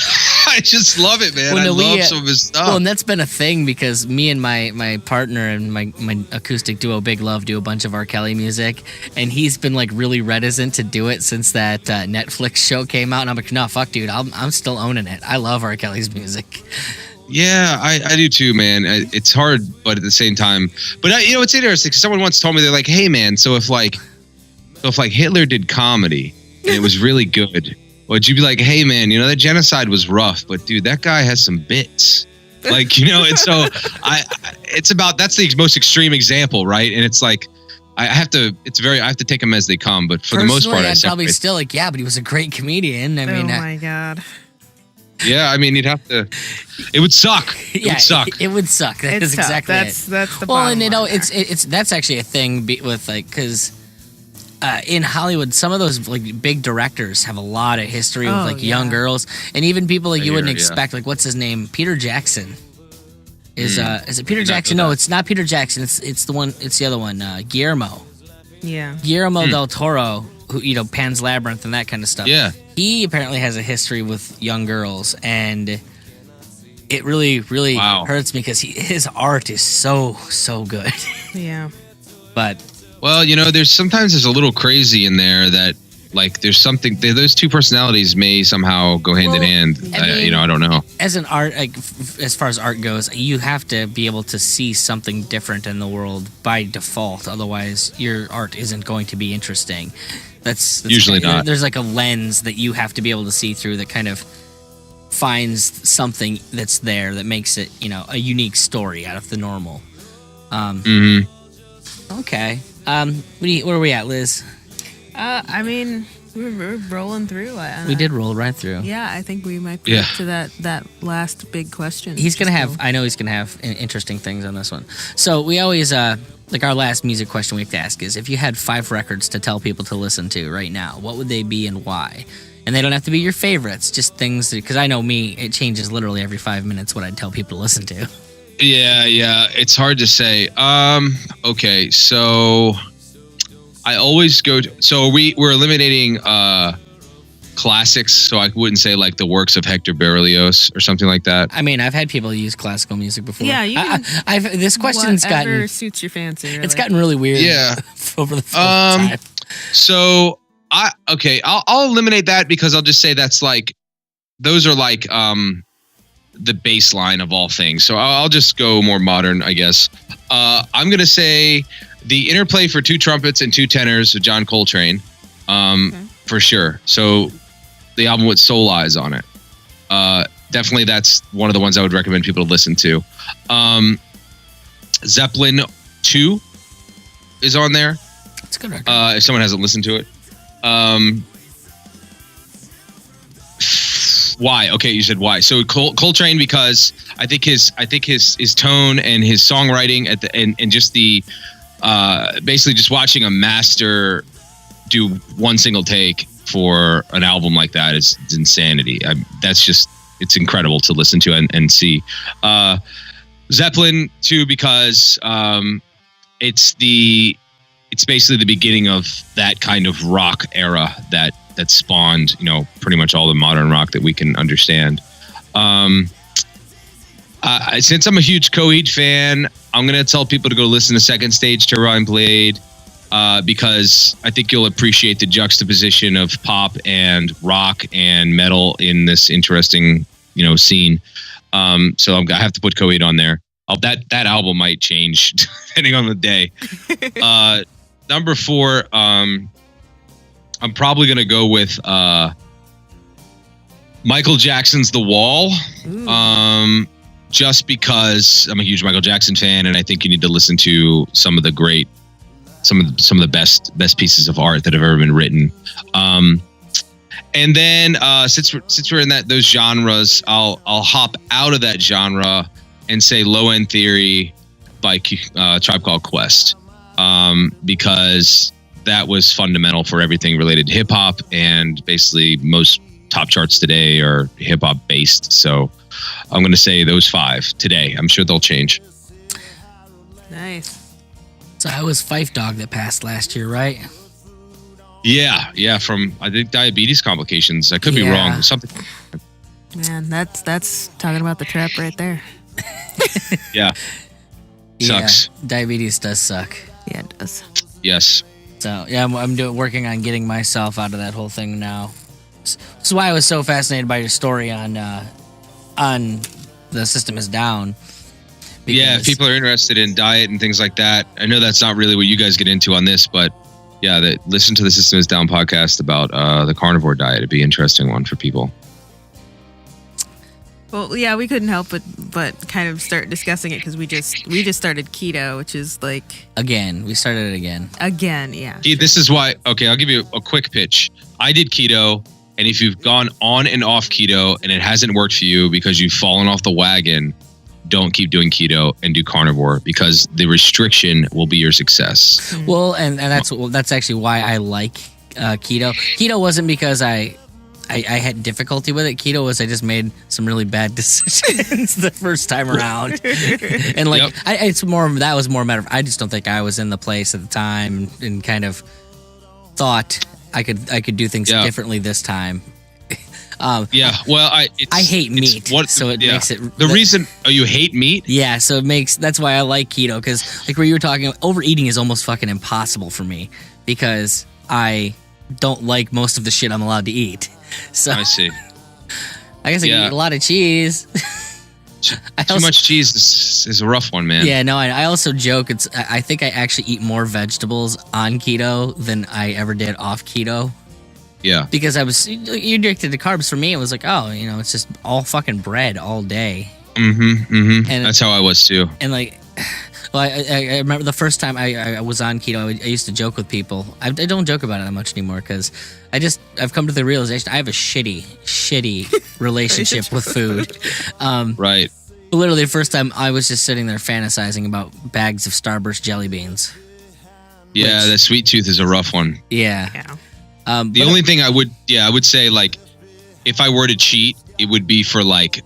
I just love it, man. I love some of his stuff. Well, and that's been a thing, because me and my partner and my acoustic duo Big Love do a bunch of R. Kelly music, and he's been like really reticent to do it since that Netflix show came out, and I'm like, no, fuck, dude, I'm still owning it. I love R. Kelly's music. Yeah, I do too, man. It's hard, but at the same time, but it's interesting. Someone once told me, they're like, hey, man, so if Hitler did comedy and it was really good, would you be like, hey, man, that genocide was rough, but dude, that guy has some bits. Like, and so that's the most extreme example, right? And it's like, I have to take them as they come, but for the most part, I'd probably still like, yeah, but he was a great comedian. I mean, oh my God. Yeah, I mean, you'd have to. It would suck. It would suck. It would suck. That is exactly it. That's the well, bottom and line it's that's actually a thing with like, because in Hollywood, some of those like big directors have a lot of history with like young girls, and even people like you wouldn't expect. Like, what's his name? Peter Jackson. Is it Peter Jackson? No, it's not Peter Jackson. It's the one. It's the other one. Guillermo. Yeah. Guillermo del Toro, who Pan's Labyrinth and that kind of stuff. Yeah. He apparently has a history with young girls, and it really, really hurts me, because his art is so good. Yeah. But well, there's a little crazy in there that, like, there's something. Those two personalities may somehow go hand in hand. I don't know. As an art, like, as far as art goes, you have to be able to see something different in the world by default. Otherwise, your art isn't going to be interesting. That's usually not. There's like a lens that you have to be able to see through that kind of finds something that's there that makes it, a unique story out of the normal. Okay. Where are we at, Liz? I mean, we're rolling through. We did roll right through. Yeah, I think we might be up to that last big question. I know he's gonna have interesting things on this one. So we always like, our last music question we have to ask is, if you had 5 records to tell people to listen to right now, what would they be and why? And they don't have to be your favorites, just things, because I know me, it changes literally every 5 minutes what I'd tell people to listen to. Yeah, it's hard to say. Okay, so I always go to, so we're eliminating classics, so I wouldn't say like the works of Hector Berlioz or something like that. I mean, I've had people use classical music before. Yeah, you can, this question's whatever gotten suits your fancy. Really. it's gotten really weird. Yeah. over the time. So I'll eliminate that because I'll just say that's like those are like the baseline of all things. So I'll just go more modern, I guess. I'm gonna say the interplay for 2 trumpets and 2 tenors of John Coltrane, for sure. So the album with Soul Eyes on it. Definitely that's one of the ones I would recommend people to listen to. Zeppelin 2 is on there. It's a good record. If someone hasn't listened to it. Why? Okay, you said why. So Coltrane, because I think his tone and his songwriting and just the basically just watching a master do one single take for an album like that is insanity. It's incredible to listen to and see. Zeppelin 2 because it's basically the beginning of that kind of rock era that spawned, pretty much all the modern rock that we can understand. Since I'm a huge Coheed fan, I'm going to tell people to go listen to Second Stage Turbine Blade, because I think you'll appreciate the juxtaposition of pop and rock and metal in this interesting, scene. So I have to put Coheed on there. That album might change depending on the day. Number 4, I'm probably going to go with Michael Jackson's The Wall. Just because I'm a huge Michael Jackson fan, and I think you need to listen to some of the best pieces of art that have ever been written. And then since we're in those genres, I'll hop out of that genre and say Low End Theory by Tribe Called Quest, because that was fundamental for everything related to hip hop, and basically most top charts today are hip hop based. So I'm going to say those 5 today. I'm sure they'll change. Nice. So I was Fife Dog that passed last year, right? Yeah, from I think diabetes complications. I could be wrong. Something. Man, that's talking about the trap right there. Yeah. Sucks. Yeah, diabetes does suck. Yeah, it does. Yes. So yeah, I'm working on getting myself out of that whole thing now. This is why I was so fascinated by your story on the system is down. Yeah, if people are interested in diet and things like that, I know that's not really what you guys get into on this, but yeah, listen to the System is Down podcast about the carnivore diet. It'd be an interesting one for people. Well, yeah, we couldn't help but kind of start discussing it because we just started keto, which is like we started it again. Yeah. This is why. Okay, I'll give you a quick pitch. I did keto, and if you've gone on and off keto and it hasn't worked for you because you've fallen off the wagon, don't keep doing keto and do carnivore, because the restriction will be your success. Well, and that's actually why I like keto. Keto wasn't because I had difficulty with it. Keto was I just made some really bad decisions the first time around, and like that was more a matter of I just don't think I was in the place at the time and kind of thought I could do things differently this time. Well, I hate meat, so it makes it the reason. Oh, you hate meat? Yeah, so that's why I like keto, because like where you were talking, overeating is almost fucking impossible for me because I don't like most of the shit I'm allowed to eat. So I see. I guess I can eat a lot of cheese. Too much cheese is a rough one, man. Yeah, no, I also joke. I think I actually eat more vegetables on keto than I ever did off keto. Yeah. Because you're addicted to carbs. For me, it was like, it's just all fucking bread all day. And that's how I was too. And like, well, I remember the first time I was on keto, I used to joke with people. I don't joke about it that much anymore because I've come to the realization I have a shitty relationship with food. Right. Literally, the first time I was just sitting there fantasizing about bags of Starburst jelly beans. Yeah, the sweet tooth is a rough one. Yeah. The only thing I would say, like, if I were to cheat, it would be for like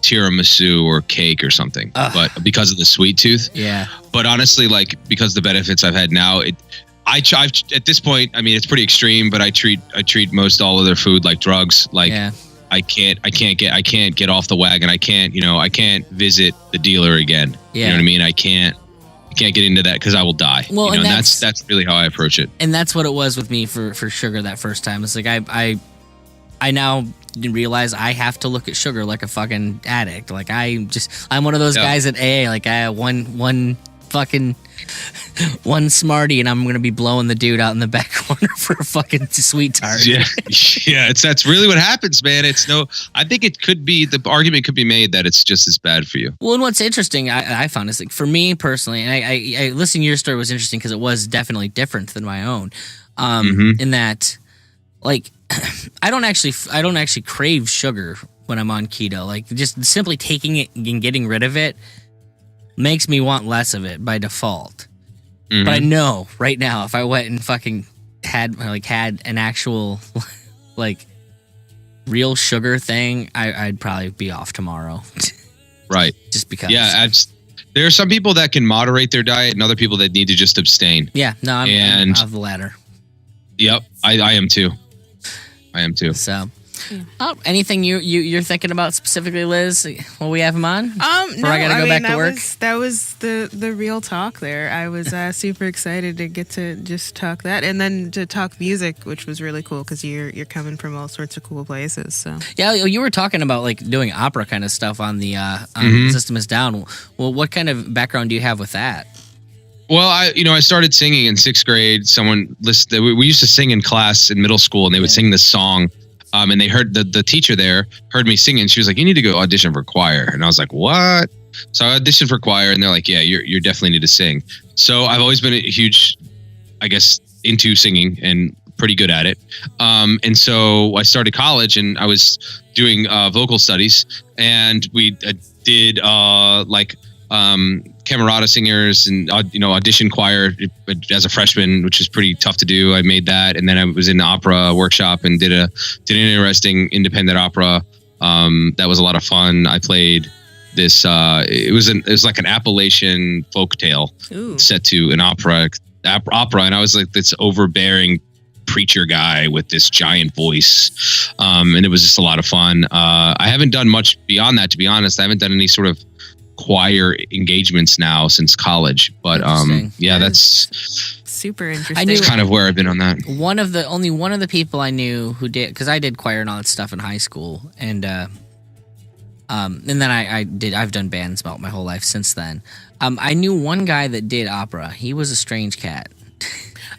tiramisu or cake or something. But because of the sweet tooth. Yeah. But honestly, like, because of the benefits I've had now, at this point, I mean, it's pretty extreme, but I treat most all of their food like drugs. Like I can't get off the wagon. I can't visit the dealer again. Yeah. You know what I mean? I can't get into that because I will die. Well, and that's really how I approach it. And that's what it was with me for sugar that first time. It's like I now realize I have to look at sugar like a fucking addict. Like I'm one of those guys at AA. Like I have one Smartie and I'm gonna be blowing the dude out in the back corner for a fucking sweet tart. Yeah, that's really what happens, man. I think it could be, the argument could be made that it's just as bad for you. Well, and what's interesting, I found is like for me personally, and I listening to your story was interesting because it was definitely different than my own. In that, like, I don't actually crave sugar when I'm on keto. Like, just simply taking it and getting rid of it makes me want less of it by default. But I know right now, if I went and fucking had an actual like real sugar thing, I'd probably be off tomorrow. Right. Just because. Yeah. There are some people that can moderate their diet and other people that need to just abstain. Yeah. No, I'm of the latter. Yep. I am too. So, anything you're thinking about specifically, Liz? While we have him on, no, I gotta go back to work. That was the real talk there. I was super excited to get to just talk that, and then to talk music, which was really cool because you're coming from all sorts of cool places. So yeah, you were talking about like doing opera kind of stuff on the System Is Down. Well, what kind of background do you have with that? Well, I started singing in 6th grade. Someone listened. We used to sing in class in middle school, and they would sing this song. And they heard the teacher there heard me singing. She was like, "You need to go audition for choir." And I was like, "What?" So I auditioned for choir, and they're like, "Yeah, you definitely need to sing." So I've always been a huge, I guess, into singing and pretty good at it. And so I started college, and I was doing vocal studies, and we did camerata singers and audition choir as a freshman, which is pretty tough to do. I made that, and then I was in the opera workshop and did an interesting independent opera. That was a lot of fun. I played this. It was like an Appalachian folktale set to an opera, and I was like this overbearing preacher guy with this giant voice, and it was just a lot of fun. I haven't done much beyond that, to be honest. I haven't done any sort of choir engagements now since college, but that's super interesting. That's kind of where I've been on that. Only one of the people I knew who did, because I did choir and all that stuff in high school, and then I've done bands about my whole life since then. I knew one guy that did opera. He was a strange cat.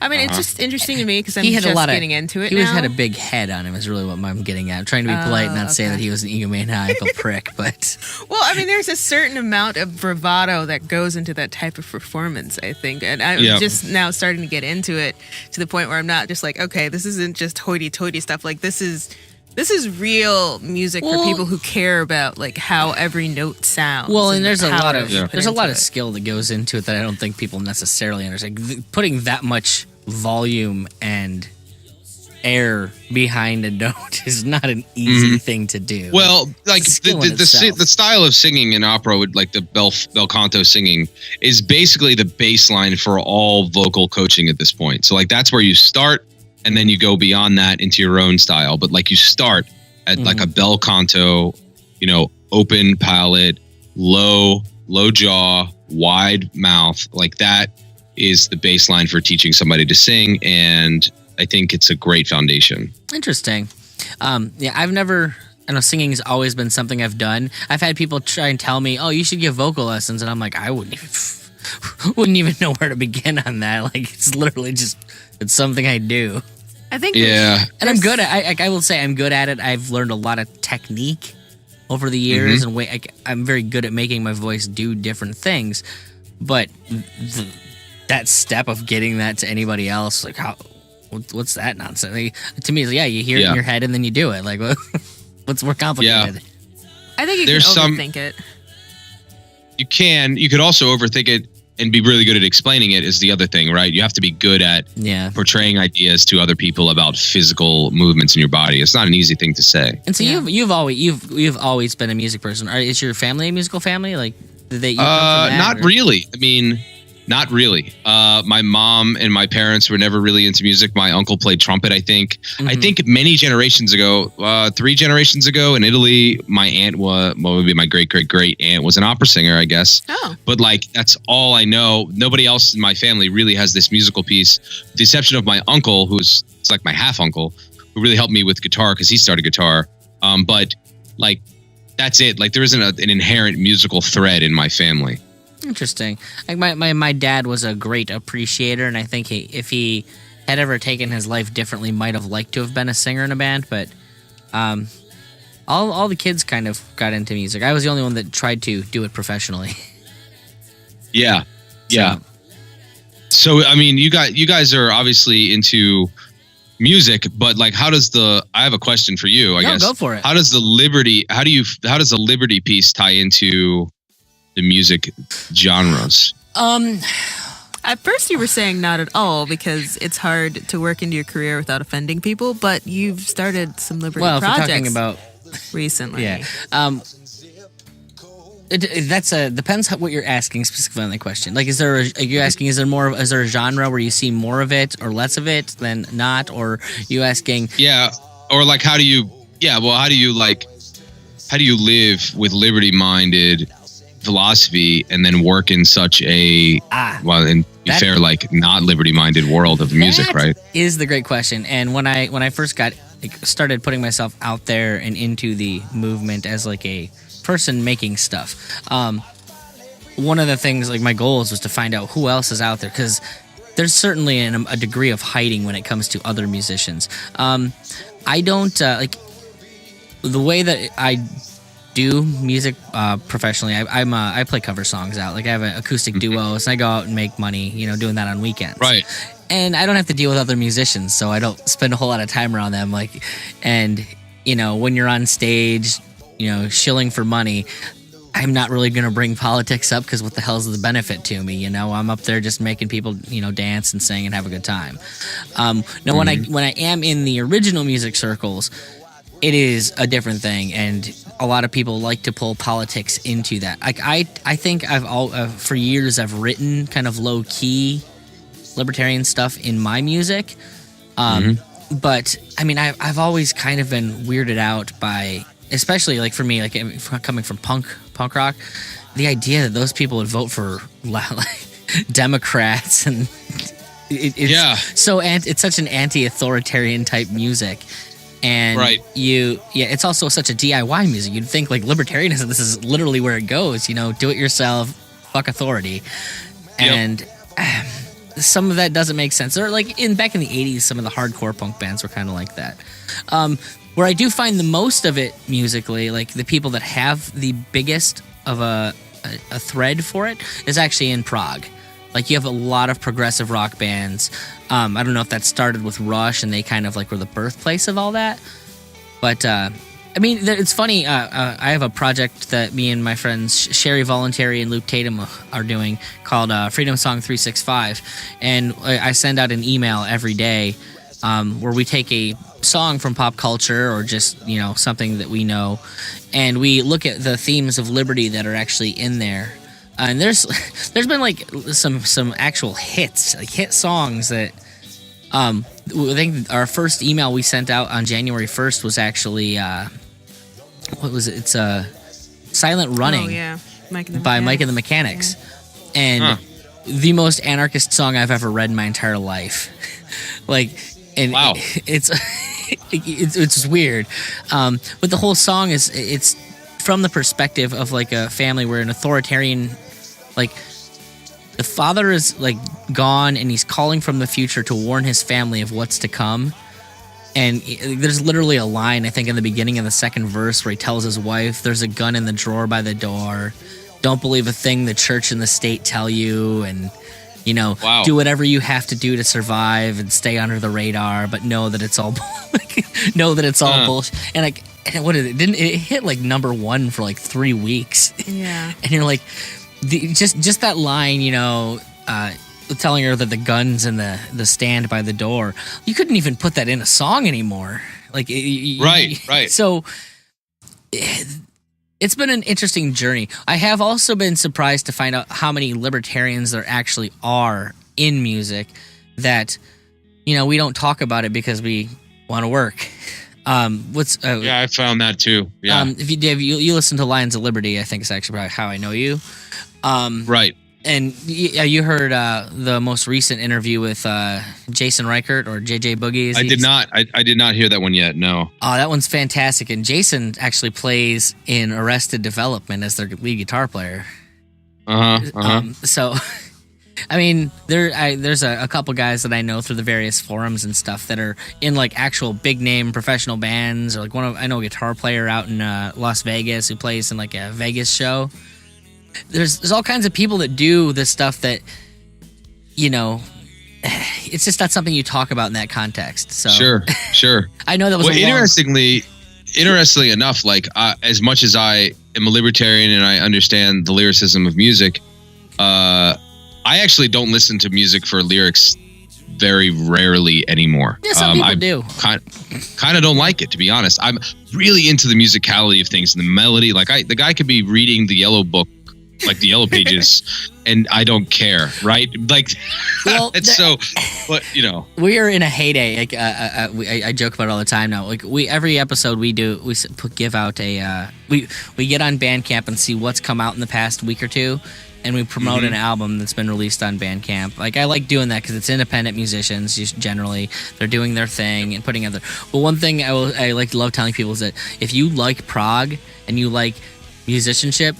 I mean, it's just interesting to me because I'm getting into it now. He had a big head on him is really what I'm getting at. I'm trying to be polite and not say that he was an egomaniacal prick, but... Well, I mean, there's a certain amount of bravado that goes into that type of performance, I think. And I'm just now starting to get into it to the point where I'm not just like, okay, this isn't just hoity-toity stuff. Like, this is real music for people who care about like how every note sounds. Well, and there's a lot of skill that goes into it that I don't think people necessarily understand. Putting that much volume and air behind a note is not an easy thing to do. Well, like the style of singing in opera, with like the bel canto singing, is basically the baseline for all vocal coaching at this point. So like that's where you start. And then you go beyond that into your own style. But like you start at like a bel canto, open palate, low jaw, wide mouth. Like that is the baseline for teaching somebody to sing. And I think it's a great foundation. Interesting. I know singing has always been something I've done. I've had people try and tell me, "Oh, you should give vocal lessons." And I'm like, I wouldn't even know where to begin on that. Like it's literally it's something I do. I think and I'm good at I will say I'm good at it. I've learned a lot of technique over the years and I'm very good at making my voice do different things. But that step of getting that to anybody else, like what's that nonsense? Like, to me, you hear it in your head and then you do it. Like what's more complicated? Yeah. I think you can overthink it. You could also overthink it and be really good at explaining it is the other thing, right? You have to be good at portraying ideas to other people about physical movements in your body. It's not an easy thing to say. And so you've always been a music person. Is your family a musical family? Like did they? Not really. I mean, Not really. My mom and my parents were never really into music. My uncle played trumpet, I think. I think many generations ago, 3 generations ago in Italy, my aunt was, well, maybe my great aunt was an opera singer, I guess. Oh. But like, that's all I know. Nobody else in my family really has this musical piece, with the exception of my uncle, who's it's like my half uncle, who really helped me with guitar because he started guitar. But like, that's it. Like, there isn't an inherent musical thread in my family. Interesting. Like my dad was a great appreciator, and I think if he had ever taken his life differently, might have liked to have been a singer in a band. But all the kids kind of got into music. I was the only one that tried to do it professionally. Yeah. So I mean, you guys are obviously into music, but like, how does I have a question for you, I guess. Go for it. How does the Liberty piece tie into the music genres? At first you were saying not at all because it's hard to work into your career without offending people, but you've started some Liberty Well, if we're projects talking about recently. yeah, depends what you're asking specifically on the question. Like, is there a genre where you see more of it or less of it than not, or you asking? Yeah, or like, how do you live with liberty-minded philosophy and then work in such a like not liberty-minded world of music, right? Is the great question. And when I first started putting myself out there and into the movement as like a person making stuff, one of the things, like, my goals was to find out who else is out there, because there's certainly a degree of hiding when it comes to other musicians. I don't like the way that I do music professionally. I play cover songs out. Like, I have an acoustic duos, and I go out and make money, doing that on weekends. Right. And I don't have to deal with other musicians, so I don't spend a whole lot of time around them. Like, and when you're on stage, shilling for money, I'm not really going to bring politics up, because what the hell is the benefit to me? I'm up there just making people, dance and sing and have a good time. Now, when I am in the original music circles, it is a different thing, and a lot of people like to pull politics into that. Like, I think for years I've written kind of low key libertarian stuff in my music, but I mean, I've always kind of been weirded out by, especially like for me, like coming from punk rock, the idea that those people would vote for like Democrats, and it's such an anti-authoritarian type music. And it's also such a DIY music. You'd think like libertarianism, this is literally where it goes, do it yourself, fuck authority. And some of that doesn't make sense. Or like back in the 80s, some of the hardcore punk bands were kind of like that. Where I do find the most of it musically, like the people that have the biggest of a thread for it, is actually in Prague. Like, you have a lot of progressive rock bands. I don't know if that started with Rush and they kind of like were the birthplace of all that. But, I mean, it's funny. I have a project that me and my friends Sherry Voluntary and Luke Tatum are doing called Freedom Song 365. And I send out an email every day where we take a song from pop culture or just, something that we know, and we look at the themes of liberty that are actually in there. And there's been like some actual hits, like hit songs that I think our first email we sent out on January 1st was actually what was it? It's Silent Running by Mike and the Mechanics. And the most anarchist song I've ever read in my entire life. Like, and wow. It's weird. But the whole song it's from the perspective of like a family where an authoritarian, like, the father is like gone and he's calling from the future to warn his family of what's to come. And there's literally a line, I think, in the beginning of the second verse where he tells his wife, there's a gun in the drawer by the door. Don't believe a thing the church and the state tell you. And, do whatever you have to do to survive and stay under the radar, but know that it's all bullshit. And like, what is it? Didn't it hit like number 1 for like 3 weeks? Yeah. And you're like, just that line, telling her that the gun's in the stand by the door. You couldn't even put that in a song anymore. Like, right. So it's been an interesting journey. I have also been surprised to find out how many libertarians there actually are in music that, we don't talk about it because we want to work. I found that too. Yeah. If you listen to Lions of Liberty, I think it's actually probably how I know you. Right. And you heard the most recent interview with Jason Reichert or JJ Boogies. I did not. I did not hear that one yet. No. Oh, that one's fantastic. And Jason actually plays in Arrested Development as their lead guitar player. So, I mean, there's a couple guys that I know through the various forums and stuff that are in like actual big name professional bands, or like I know a guitar player out in Las Vegas who plays in like a Vegas show. There's all kinds of people that do this stuff that, it's just not something you talk about in that context. So Sure. I know that was interestingly enough, like as much as I am a libertarian and I understand the lyricism of music, I actually don't listen to music for lyrics very rarely anymore. Yeah, some people do. Kind of don't like it, to be honest. I'm really into the musicality of things and the melody. Like the guy could be reading the Yellow Book, like the Yellow Pages, and I don't care, right? Like, but we are in a heyday. Like, I joke about it all the time now. Like, every episode we give out we get on Bandcamp and see what's come out in the past week or two, and we promote an album that's been released on Bandcamp. Like, I like doing that because it's independent musicians. Generally, they're doing their thing and putting other. But one thing I love telling people is that if you like prog and you like musicianship,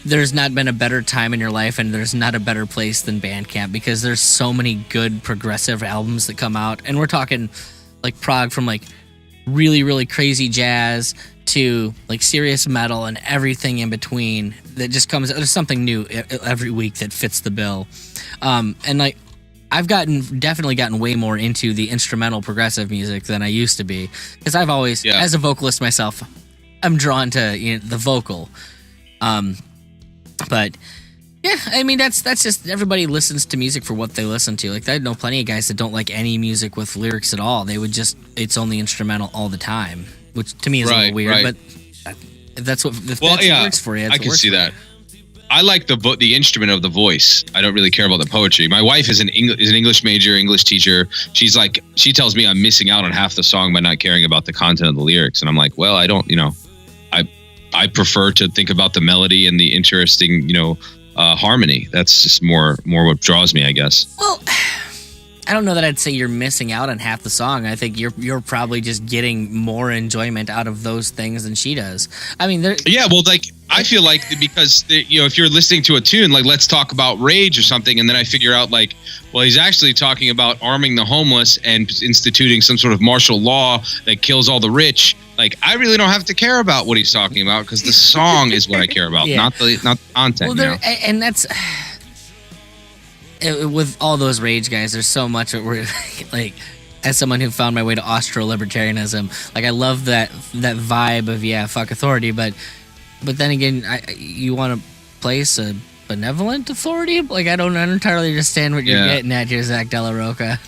there's not been a better time in your life, and there's not a better place than Bandcamp, because there's so many good progressive albums that come out, and we're talking like prog from like really, really crazy jazz to like serious metal and everything in between that just comes. There's something new every week that fits the bill, and like I've definitely gotten way more into the instrumental progressive music than I used to be, because I've always, as a vocalist myself, I'm drawn to the vocal. But yeah, I mean that's just, everybody listens to music for what they listen to. Like, I know plenty of guys that don't like any music with lyrics at all. They would it's only instrumental all the time, which to me is a little weird. But if that's what works for you. I can see that. I like the instrument of the voice. I don't really care about the poetry. My wife is an English major, English teacher. She tells me I'm missing out on half the song by not caring about the content of the lyrics, and I'm like, well, I don't. I prefer to think about the melody and the interesting, harmony. That's just more what draws me, I guess. Well, I don't know that I'd say you're missing out on half the song. I think you're probably just getting more enjoyment out of those things than she does. I mean, I feel like because if you're listening to a tune, like Let's Talk About Rage or something, and then I figure out like, well, he's actually talking about arming the homeless and instituting some sort of martial law that kills all the rich. Like, I really don't have to care about what he's talking about, because the song is what I care about, not the content. Well, and that's with all those rage guys. There's so much that we're like. As someone who found my way to Austro-libertarianism, like, I love that vibe of fuck authority, but then again, you want to place a benevolent authority? Like, I don't entirely understand what you're getting at here, Zach Della Rocca.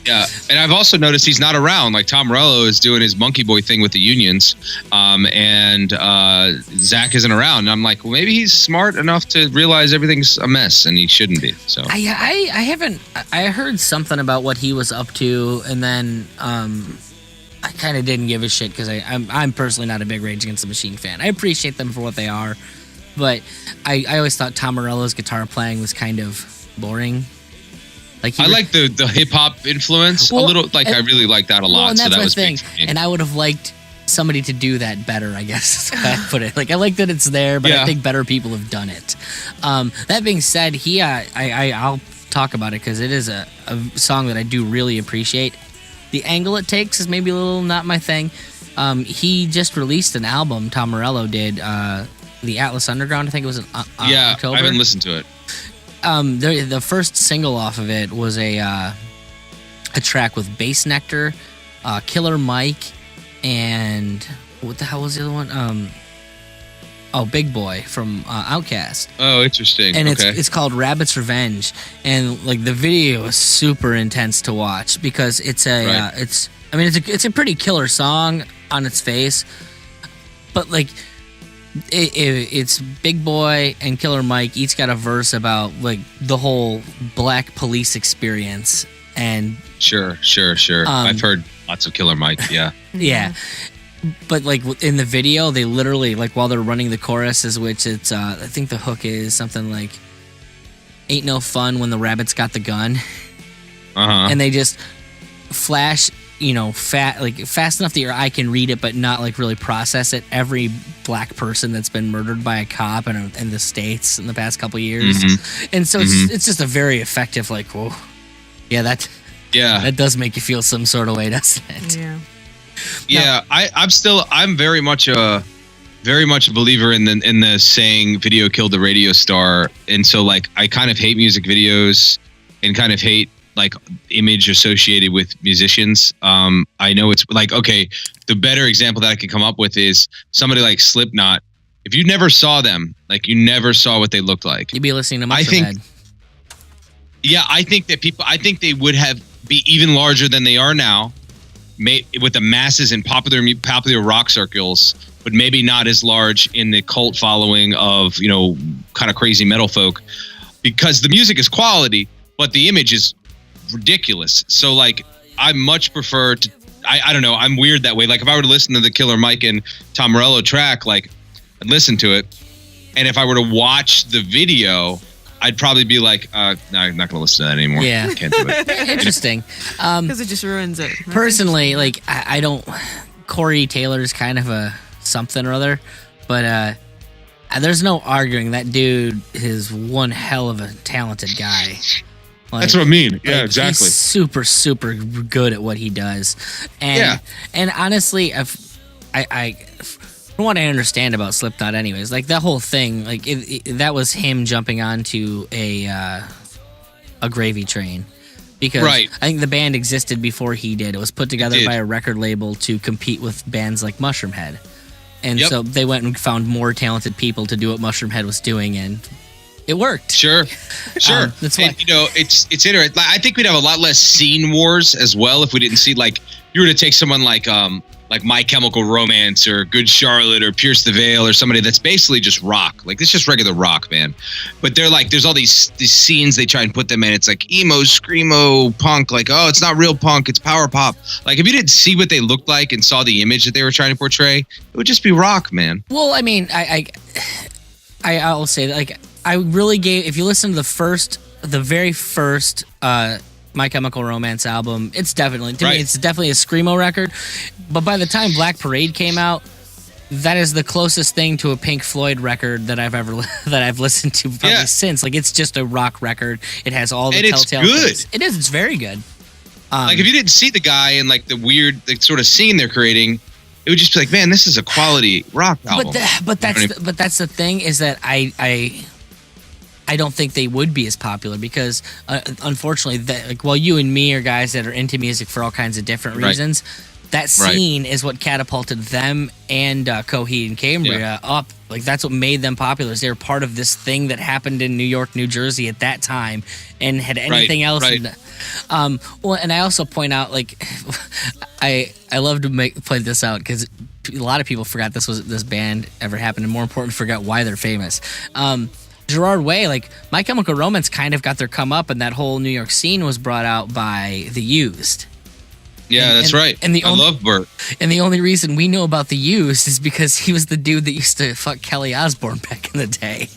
Yeah, and I've also noticed he's not around. Like, Tom Morello is doing his monkey boy thing with the unions, and Zach isn't around. And I'm like, well, maybe he's smart enough to realize everything's a mess, and he shouldn't be. So I haven't. I heard something about what he was up to, and then I kind of didn't give a shit, because I'm personally not a big Rage Against the Machine fan. I appreciate them for what they are, but I always thought Tom Morello's guitar playing was kind of boring. Like, I like the hip hop influence a little. Like, I really like that a lot. And that's so that my was thing. And I would have liked somebody to do that better, I guess. Is how I put it. Like, I like that it's there, but I think better people have done it. That being said, I'll talk about it, because it is a song that I do really appreciate. The angle it takes is maybe a little not my thing. He just released an album. Tom Morello did, the Atlas Underground. I think it was in October. I haven't listened to it. The first single off of it was a track with Bass Nectar, Killer Mike, and what the hell was the other one? Big Boy from Outkast. Oh, interesting. And it's called Rabbit's Revenge, and like the video is super intense to watch, because it's it's a pretty killer song on its face, but like it's Big Boy and Killer Mike each got a verse about like the whole black police experience. And Sure. I've heard lots of Killer Mike. Yeah. Yeah. But like in the video, they literally like while they're running the choruses, which it's I think the hook is something like "Ain't no fun when the rabbit's got the gun," and they just flash, fast enough that your eye can read it, but not like really process it. Every black person that's been murdered by a cop in the States in the past couple of years, and so it's just a very effective like, whoa, that does make you feel some sort of way, doesn't it? Yeah. Yeah, I'm very much a believer in the saying "video killed the radio star," and so like I kind of hate music videos and kind of hate like image associated with musicians. I know it's like, okay, the better example that I can come up with is somebody like Slipknot. If you never saw them, like you never saw what they looked like, you'd be listening to Mushroomhead. I think they would have be even larger than they are now. With the masses in popular rock circles, but maybe not as large in the cult following of kind of crazy metal folk, because the music is quality, but the image is ridiculous. So like, I much prefer to. I don't know. I'm weird that way. Like if I were to listen to the Killer Mike and Tom Morello track, like I'd listen to it, and if I were to watch the video, I'd probably be like, no, I'm not going to listen to that anymore. Yeah. I can't do it. Interesting. Because it just ruins it. Right? Personally, like, I don't... Corey Taylor's kind of a something or other, but there's no arguing that dude is one hell of a talented guy. Like, that's what I mean. Yeah, exactly. He's super, super good at what he does. And honestly, from what I understand about Slipknot anyways, like that whole thing, like that was him jumping onto a gravy train, because I think the band existed before he did. It was put together by a record label to compete with bands like Mushroomhead, and so they went and found more talented people to do what Mushroomhead was doing, and it worked. Sure. That's why. And, it's interesting. I think we'd have a lot less scene wars as well if we didn't see, like, you were to take someone like My Chemical Romance or Good Charlotte or Pierce the Veil or somebody that's basically just rock. Like, it's just regular rock, man. But they're like, there's all these scenes they try and put them in. It's like emo, screamo, punk. Like, oh, it's not real punk. It's power pop. Like, if you didn't see what they looked like and saw the image that they were trying to portray, it would just be rock, man. Well, I mean, I'll say that, like, I really gave, if you listen to the very first My Chemical Romance album, it's definitely, to me, it's definitely a screamo record. But by the time Black Parade came out, that is the closest thing to a Pink Floyd record that I've listened to probably since. Like, it's just a rock record. It has all the telltale things. It is. It's very good. Like, if you didn't see the guy and like the weird sort of scene they're creating, it would just be like, man, this is a quality rock album. But that's the thing, is that I don't think they would be as popular because, unfortunately, while you and me are guys that are into music for all kinds of different reasons, that scene is what catapulted them and Coheed and Cambria up. Like, that's what made them popular. Is they were part of this thing that happened in New York, New Jersey at that time, and had anything else. Well, and I also point out, like, I love to point this out because a lot of people forgot this band ever happened, and more important, forgot why they're famous. Gerard Way, like, My Chemical Romance kind of got their come up, and that whole New York scene was brought out by The Used. Yeah, that's right. And I love Bert. And the only reason we know about The Used is because he was the dude that used to fuck Kelly Osbourne back in the day.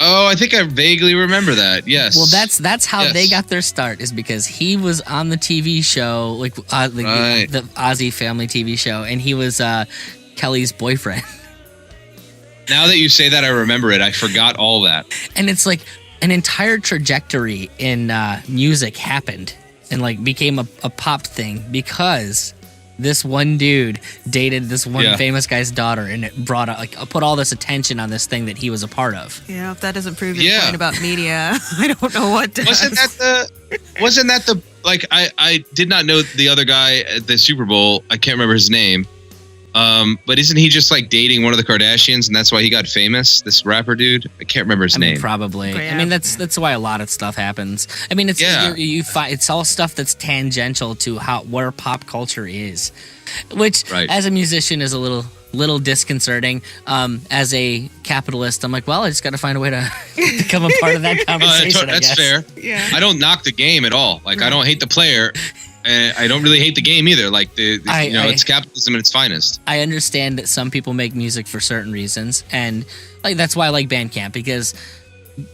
Oh, I think I vaguely remember that. Yes. Well, that's how they got their start, is because he was on the TV show, the Ozzy Family TV show, and he was Kelly's boyfriend. Now that you say that, I remember it. I forgot all that. And it's like an entire trajectory in music happened and like became a pop thing because this one dude dated this one famous guy's daughter, and it brought out, like, put all this attention on this thing that he was a part of. Yeah, if that doesn't prove your point about media, I don't know what does. Wasn't that the like I did not know the other guy at the Super Bowl. I can't remember his name. But isn't he just like dating one of the Kardashians, and that's why he got famous? This rapper dude, I can't remember his name. Probably. I mean, that's why a lot of stuff happens. I mean, it's it's all stuff that's tangential to where pop culture is, which as a musician is a little little disconcerting. As a capitalist, I'm like, well, I just got to find a way to become a part of that conversation. That's fair. Yeah. I don't knock the game at all. Like, I don't hate the player. And I don't really hate the game either. Like, it's capitalism at its finest. I understand that some people make music for certain reasons, and like that's why I like Bandcamp, because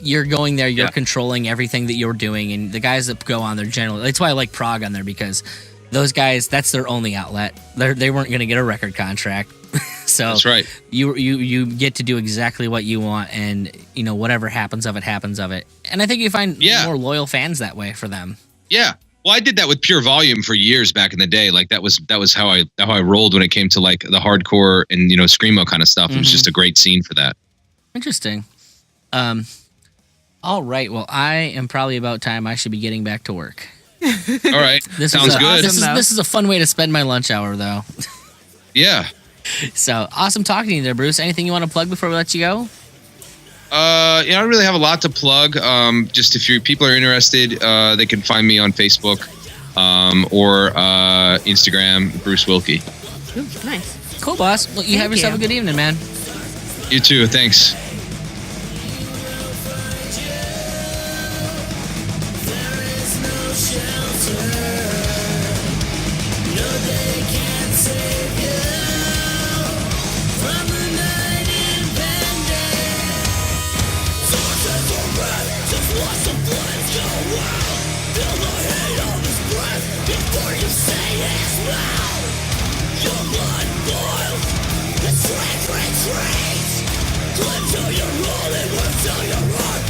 you're going there, you're controlling everything that you're doing, and the guys that go on there generally. That's why I like Prog on there, because those guys, that's their only outlet. They weren't going to get a record contract, so that's right. You get to do exactly what you want, and whatever happens of it happens of it. And I think you find more loyal fans that way for them. Yeah. Well, I did that with Pure Volume for years back in the day. Like that was how I rolled when it came to like the hardcore and screamo kind of stuff. It was just a great scene for that. Interesting. All right. Well, I am probably about time I should be getting back to work. All right. Sounds good. This is a fun way to spend my lunch hour, though. Yeah. So awesome talking to you there, Bruce. Anything you want to plug before we let you go? I don't really have a lot to plug. Just if people are interested, they can find me on Facebook or Instagram, Bruce Wilke. Ooh, nice. Cool, boss. Well, you have yourself a good evening, man. You too. Thanks. Cling to your rule and until you're right.